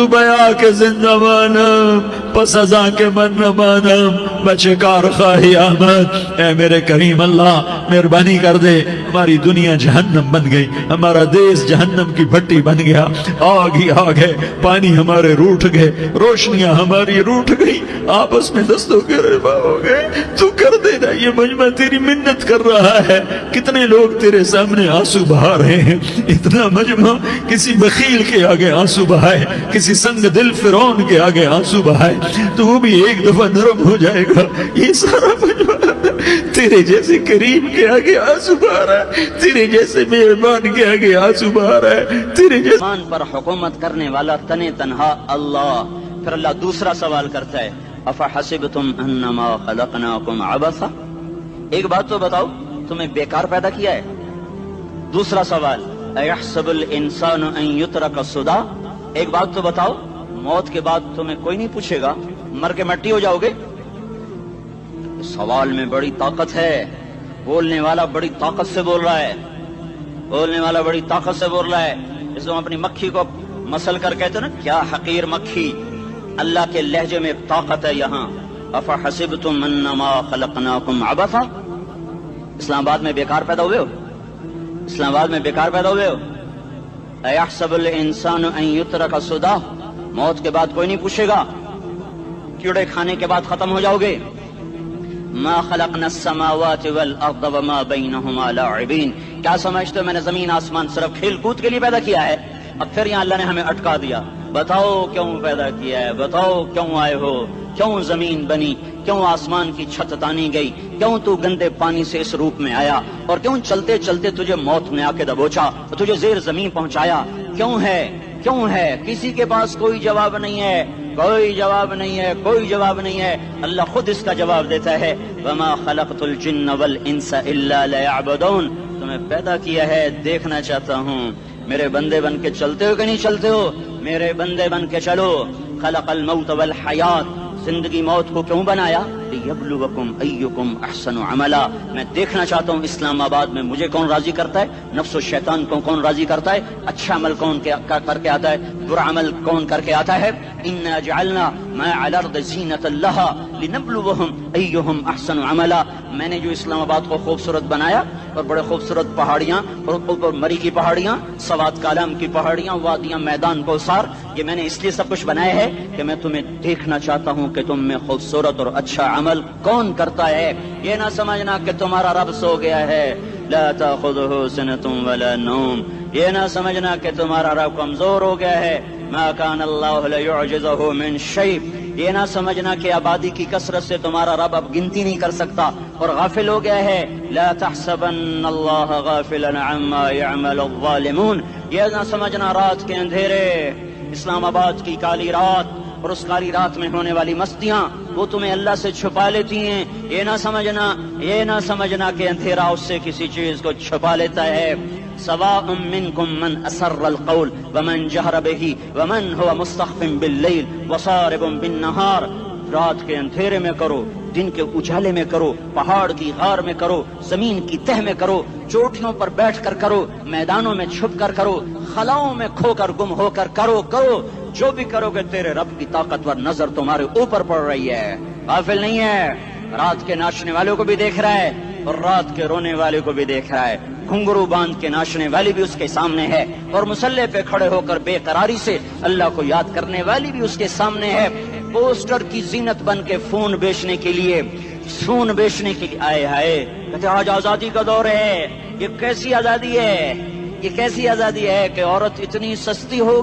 بیا کے زندہ مانم، پس ازاں کے من نہ مانم، بچے کار خواہی آمد۔ اے میرے کریم اللہ مہربانی کر دے، ہماری دنیا جہنم بن گئی، ہمارا دیس جہنم کی بھٹی بن گیا، آگ ہی آگ ہے، پانی ہمارے روٹھ گئے، روشنیاں ہماری روٹھ گئی، آپس میں دستوں کے ربا ہو گئے۔ تو کر دینا، یہ مجمع تیری منت کر رہا ہے، کتنے لوگ تیرے سامنے آنسو بہا رہے ہیں، اتنا مجمع کسی بخیل کے آگے آنسو بہائے، کسی سنگ دل فرعون کے آگے آنسو بہائے تو وہ بھی ایک دفعہ نرم ہو جائے گا۔ یہ سارا مجمع تیرے جیسے کریم کے آگے آنسو بہا رہا ہے، تیرے جیسے مہربان کے آگے آنسو بہا رہا ہے، تیرے جیسے آسمان پر حکومت کرنے والا تنے تنہا اللہ۔ پھر اللہ دوسرا سوال کرتا ہے، افحسبتم انما خلقناکم عبثا، ایک بات تو بتاؤ تمہیں بیکار پیدا کیا ہے؟ دوسرا سوال، ایحسب الانسان ان یترک سدی، ایک بات تو بتاؤ موت کے بعد تمہیں کوئی نہیں پوچھے گا، مر کے مٹی ہو جاؤ گے؟ سوال میں بڑی طاقت ہے، بولنے والا بڑی طاقت سے بول رہا ہے، بولنے والا بڑی طاقت سے بول رہا ہے۔ اس کو اپنی مکھی کو مسل کر کہتے نا، کیا حقیر مکھی، اللہ کے لہجے میں طاقت ہے یہاں۔ افحسبتم انما خلقناکم عبثا، اسلام آباد میں بیکار پیدا ہوئے ہو؟ اسلام آباد میں بیکار پیدا ہوئے ہو؟ ایحسب الانسان ان یترک سدی، موت کے بعد کوئی نہیں پوچھے گا، کیڑے کھانے کے بعد ختم ہو جاؤ گے۔ ما خلقنا السماوات والارض وما بینہما لاعبین، کیا سمجھتے ہو میں نے زمین آسمان صرف کھیل کود کے لیے پیدا کیا ہے؟ اب پھر یہاں اللہ نے ہمیں اٹکا دیا، بتاؤ کیوں پیدا کیا ہے، بتاؤ کیوں آئے ہو، کیوں زمین بنی، کیوں آسمان کی چھت تانی گئی، کیوں تو گندے پانی سے اس روپ میں آیا، اور کیوں چلتے چلتے تجھے موت نے آ کے دبوچا، تجھے زیر زمین پہنچایا، کیوں ہے، کیوں ہے؟ کسی کے پاس کوئی جواب نہیں ہے، کوئی جواب نہیں ہے، کوئی جواب نہیں ہے، اللہ خود اس کا جواب دیتا ہے، وما خلقت الجن والانس الا لیعبدون، تمہیں پیدا کیا ہے دیکھنا چاہتا ہوں، میرے بندے بن کے چلتے ہو کہ نہیں چلتے ہو؟ میرے بندے بن کے چلو۔ خلق الموت والحیات، زندگی موت کو کیوں بنایا؟ لیبلوکم ایکم احسن عملا، میں دیکھنا چاہتا ہوں اسلام آباد میں مجھے کون راضی کرتا ہے، نفس و شیطان کو کون راضی کرتا ہے، اچھا عمل کون کر کے آتا ہے، برا عمل کون کر کے آتا ہے۔ انا جعلنا ما علی الارض زینۃ لها لنبلوہم ایہم احسن عملا، میں نے جو اسلام آباد کو خوبصورت بنایا اور بڑے خوبصورت پہاڑیاں اور اوپر مری کی پہاڑیاں، سوات کالام کی پہاڑیاں، وادیاں، میدان کوثر، یہ میں نے اس لیے سب کچھ بنایا ہے کہ میں تمہیں دیکھنا چاہتا ہوں کہ تم میں خوبصورت اور اچھا عمل کون کرتا ہے۔ یہ نہ سمجھنا کہ تمہارا رب سو گیا ہے، لا تأخذہ سنۃ ولا نوم، یہ نہ سمجھنا کہ تمہارا رب کمزور ہو گیا ہے، ما کان اللہ لیعجزہ من شیء، یہ نہ سمجھنا کہ آبادی کی کثرت سے تمہارا رب اب گنتی نہیں کر سکتا اور غافل ہو گیا ہے، لا تحسبن اللہ غافلا عما يعمل الظالمون، یہ نہ سمجھنا رات کے اندھیرے، اسلام آباد کی کالی رات اور اس کالی رات میں ہونے والی مستیاں وہ تمہیں اللہ سے چھپا لیتی ہیں، یہ نہ سمجھنا کہ اندھیرا اس سے کسی چیز کو چھپا لیتا ہے۔ سواء منکم من اسر القول ومن جہر به ومن هو مستخف باللیل وصارب بالنہار، رات کے اندھیرے میں کرو، دن کے اجالے میں کرو، پہاڑ کی غار میں کرو، زمین کی تہ میں کرو، چوٹیوں پر بیٹھ کر کرو، میدانوں میں چھپ کر کرو، خلاؤں میں کھو کر گم ہو کر کرو، جو بھی کرو گے تیرے رب کی طاقتور نظر تمہارے اوپر پڑ رہی ہے، غافل نہیں ہے، رات کے ناچنے والوں کو بھی دیکھ رہا ہے اور رات کے رونے والے کو بھی دیکھ رہا ہے، گھنگرو باندھ کے ناچنے والی بھی اس کے سامنے ہے اور مسلح پہ کھڑے ہو کر بے قراری سے اللہ کو یاد کرنے والی بھی اس کے سامنے ہے، پوسٹر کی زینت بن کے فون بیچنے کے لیے آئے ہائے، کہتے آج آزادی کا دور ہے، یہ کیسی آزادی ہے کہ عورت اتنی سستی ہو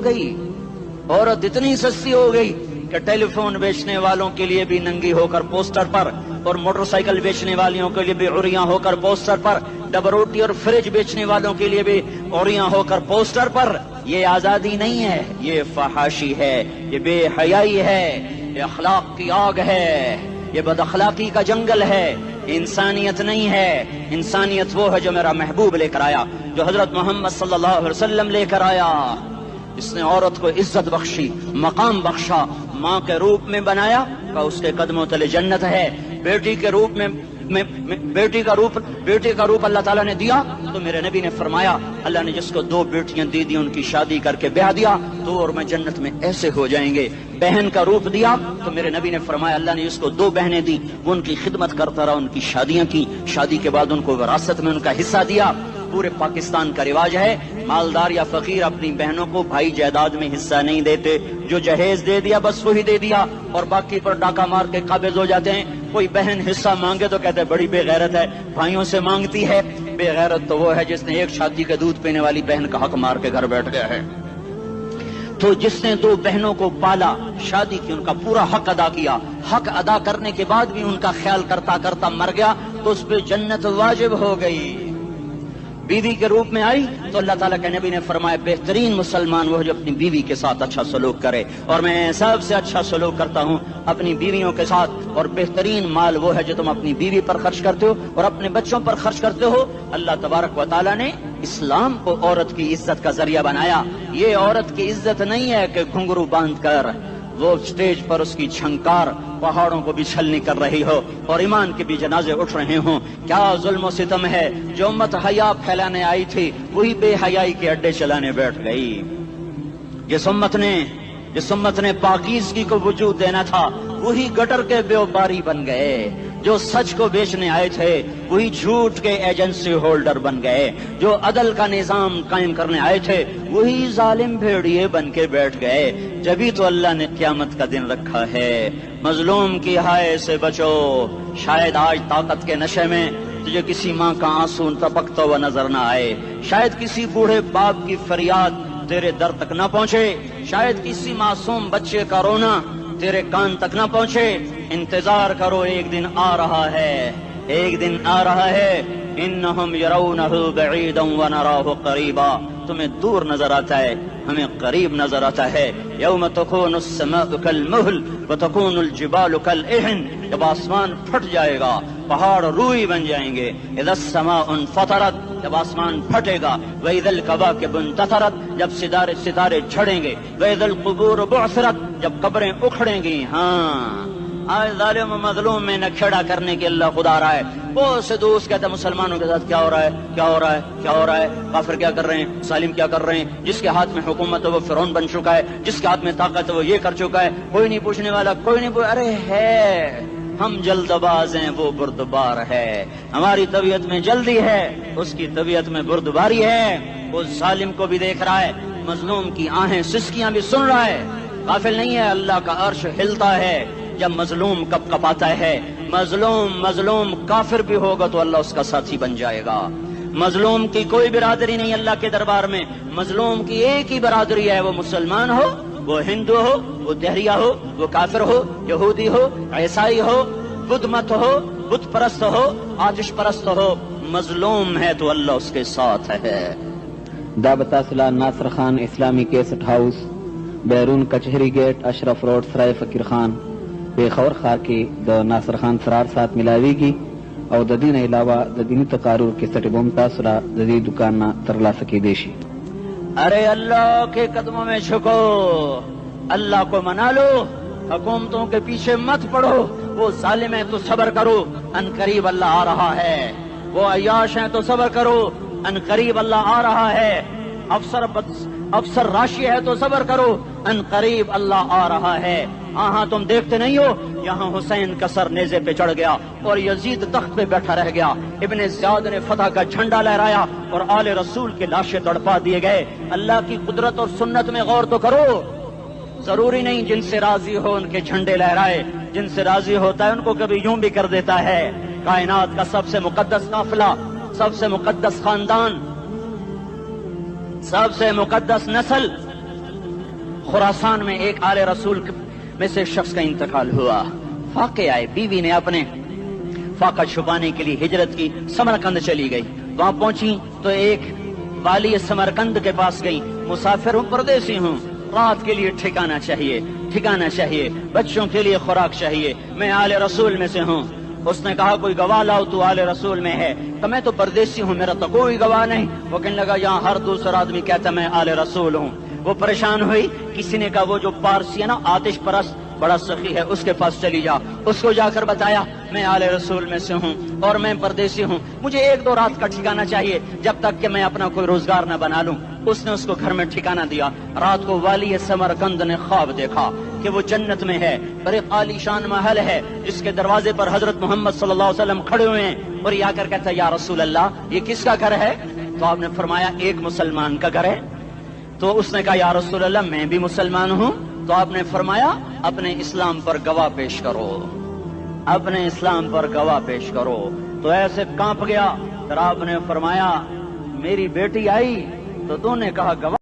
گئی کہ ٹیلی فون بیچنے والوں کے لیے بھی ننگی ہو کر پوسٹر پر اور موٹر سائیکل بیچنے والوں کے لیے بھی عریاں ہو کر پوسٹر پر، ڈبل روٹی اور فریج بیچنے والوں کے لیے بھی عریاں ہو کر پوسٹر پر۔ یہ آزادی نہیں ہے، یہ فحاشی ہے، یہ بے حیائی ہے، یہ اخلاق کی آگ ہے، یہ بد اخلاقی کا جنگل ہے، انسانیت نہیں ہے۔ انسانیت وہ ہے جو میرا محبوب لے کر آیا، جو حضرت محمد صلی اللہ علیہ وسلم لے کر آیا، اس نے عورت کو عزت بخشی، مقام بخشا، ماں کے روپ میں بنایا کہ اس کے قدموں تلے جنت ہے، بیٹی کے روپ میں بیٹی کا روپ اللہ تعالیٰ نے دیا تو میرے نبی نے فرمایا اللہ نے جس کو 2 بیٹیاں دی ان کی شادی کر کے بیاہ دیا تو اور میں جنت میں ایسے ہو جائیں گے۔ بہن کا روپ دیا تو میرے نبی نے فرمایا اللہ نے جس کو 2 بہنیں دی وہ ان کی خدمت کرتا رہا، ان کی شادیاں کی، شادی کے بعد ان کو وراثت میں ان کا حصہ دیا۔ پورے پاکستان کا رواج ہے مالدار یا فقیر اپنی بہنوں کو بھائی جائیداد میں حصہ نہیں دیتے، جو جہیز دے دیا بس وہی دے دیا اور باقی پر ڈاکہ مار کے قابض ہو جاتے ہیں۔ کوئی بہن حصہ مانگے تو کہتے بڑی بے غیرت ہے، بھائیوں سے مانگتی ہے۔ بے غیرت تو وہ ہے جس نے ایک شادی کا دودھ پینے والی بہن کا حق مار کے گھر بیٹھ گیا ہے۔ تو جس نے 2 بہنوں کو پالا، شادی کی، ان کا پورا حق ادا کیا، حق ادا کرنے کے بعد بھی ان کا خیال کرتا کرتا مر گیا تو اس پہ جنت واجب ہو گئی۔ بیوی کے روپ میں آئی تو اللہ تعالیٰ کے نبی نے فرمایا بہترین مسلمان وہ جو اپنی بیوی کے ساتھ اچھا سلوک کرے، اور میں سب سے اچھا سلوک کرتا ہوں اپنی بیویوں کے ساتھ، اور بہترین مال وہ ہے جو تم اپنی بیوی پر خرچ کرتے ہو اور اپنے بچوں پر خرچ کرتے ہو۔ اللہ تبارک و تعالیٰ نے اسلام کو عورت کی عزت کا ذریعہ بنایا۔ یہ عورت کی عزت نہیں ہے کہ گھنگرو باندھ کر وہ سٹیج پر اس کی چھنکار پہاڑوں کو بھی چھلنی کر رہی ہو اور ایمان کے بھی جنازے اٹھ رہے ہوں۔ کیا ظلم و ستم ہے، جو امت حیا پھیلانے آئی تھی وہی بے حیائی کے اڈے چلانے بیٹھ گئی۔ جس امت نے پاکیزگی کو وجود دینا تھا وہی گٹر کے بیوباری بن گئے، جو سچ کو بیچنے آئے تھے وہی جھوٹ کے ایجنسی ہولڈر بن گئے، جو عدل کا نظام قائم کرنے آئے تھے وہی ظالم بھیڑیے بن کے بیٹھ گئے۔ جبھی تو اللہ نے قیامت کا دن رکھا ہے۔ مظلوم کی ہائے سے بچو، شاید آج طاقت کے نشے میں تجھے کسی ماں کا آنسو ٹپکتا ہوا نظر نہ آئے، شاید کسی بوڑھے باپ کی فریاد تیرے در تک نہ پہنچے، شاید کسی معصوم بچے کا رونا تیرے کان تک نہ پہنچے۔ انتظار کرو، ایک دن آ رہا ہے، انہم یرونہ بعیدا ونراہ قریبا، تمہیں دور نظر آتا ہے ہمیں قریب نظر آتا ہے۔ یوم تکون السماء کالمہل وتکون الجبال کالعہن، جب آسمان پھٹ جائے گا پہاڑ روئی بن جائیں گے۔ اذا السماء انفطرت، جب آسمان پھٹے گا۔ واذا الکواکب انتثرت، جب ستارے جھڑیں گے۔ واذا القبور بعثرت، جب قبریں اکھڑیں گی۔ ہاں آج ظالم و مظلوم میں نہ کھیڑا کرنے کے اللہ خدا رہا ہے۔ بہت سے دوست کہتے ہیں مسلمانوں کے ساتھ کیا ہو رہا ہے، کافر کیا کر رہے ہیں، ظالم کیا کر رہے ہیں، جس کے ہاتھ میں حکومت ہے وہ فرعون بن چکا ہے، جس کے ہاتھ میں طاقت ہے وہ یہ کر چکا ہے، کوئی نہیں پوچھنے والا، کوئی نہیں ارے ہم جلدباز ہیں وہ بردبار ہے. ہماری طبیعت میں جلدی ہے, اس کی طبیعت میں بردباری ہے. وہ ظالم کو بھی دیکھ رہا ہے, مظلوم کی آہیں سسکیاں بھی سن رہا ہے. غافل نہیں ہے, اللہ کا عرش ہلتا ہے جب مظلوم کپ کپاتا ہے. مظلوم کافر بھی ہوگا تو اللہ اس کا ساتھی بن جائے گا. مظلوم کی کوئی برادری نہیں اللہ کے دربار میں. مظلوم کی ایک ہی برادری ہے, وہ مسلمان ہو, وہ ہندو ہو, وہ دہریہ ہو, وہ کافر ہو, یہودی ہو, عیسائی ہو, بدھ مت ہو, بت پرست ہو, آتش پرست ہو. مظلوم ہے تو اللہ اس کے ساتھ ہے. دابتاسلہ ناصر خان اسلامی کیسٹ ہاؤس, بیرون کچہری گیٹ, اشرف روڈ, سرائے فقیر خان, پیښور ښار کې د ناصر خان سرار سات ملاویږي او د دې نه علاوه د دیني تقارر کیسټ به هم تاسو را د دې دکان نه ترلاسه کیدی شي. ارے اللہ کے قدموں میں جھکو, اللہ کو منا لو, حکومتوں کے پیچھے مت پڑو. وہ ظالم ہے تو صبر کرو, ان قریب اللہ آ رہا ہے. وہ عیاش ہیں تو صبر کرو, ان قریب اللہ آ رہا ہے. افسر راشی ہے تو صبر کرو, ان قریب اللہ آ رہا ہے. ہاں تم دیکھتے نہیں ہو, یہاں حسین کا سر نیزے پہ چڑھ گیا اور یزید تخت پہ بیٹھا رہ گیا. ابن زیاد نے فتح کا جھنڈا لہرایا اور آل رسول کے لاشیں تڑپا دیے گئے. اللہ کی قدرت اور سنت میں غور تو کرو. ضروری نہیں جن سے راضی ہو ان کے جھنڈے لہرائے, جن سے راضی ہوتا ہے ان کو کبھی یوں بھی کر دیتا ہے. کائنات کا سب سے مقدس قافلہ, سب سے مقدس خاندان, سب سے مقدس نسل, خراسان میں ایک آل رسول میں سے شخص کا انتقال ہوا. فاقے آئے, بیوی نے اپنے فاقہ چھپانے کے لیے ہجرت کی, سمرقند چلی گئی. وہاں پہنچی تو ایک والی سمرقند کے پاس گئی. مسافر ہوں, پردیسی ہوں, رات کے لیے ٹھکانا چاہیے, بچوں کے لیے خوراک چاہیے, میں آل رسول میں سے ہوں. اس نے کہا کوئی گواہ لاؤ, تو آل رسول میں ہے. تو میں تو پردیسی ہوں, میرا تو کوئی گواہ نہیں. وہ کہنے لگا یہاں ہر دوسرا آدمی کہتا میں آل رسول ہوں. وہ پریشان ہوئی. کسی نے کہا وہ جو پارسی ہے نا, آتش پرست, بڑا سخی ہے, اس کے پاس چلی جا. اس کو جا کر بتایا میں آل رسول میں سے ہوں اور میں پردیسی ہوں, مجھے 1-2 رات کا ٹھکانہ چاہیے جب تک کہ میں اپنا کوئی روزگار نہ بنا لوں. اس نے اس کو گھر میں ٹھکانہ دیا. رات کو والی سمرقند نے خواب دیکھا کہ وہ جنت میں ہے, بڑے عالی شان محل ہے, جس کے دروازے پر حضرت محمد صلی اللہ علیہ وسلم کھڑے ہوئے ہیں. اور یہ آ کر کہتا ہے یا رسول اللہ یہ کس کا گھر ہے؟ تو آپ نے فرمایا ایک مسلمان کا گھر ہے. تو اس نے کہا یا رسول اللہ میں بھی مسلمان ہوں. تو آپ نے فرمایا اپنے اسلام پر گواہ پیش کرو, اپنے اسلام پر گواہ پیش کرو. تو ایسے کانپ گیا. پھر آپ نے فرمایا میری بیٹی آئی تو تو نے کہا گواہ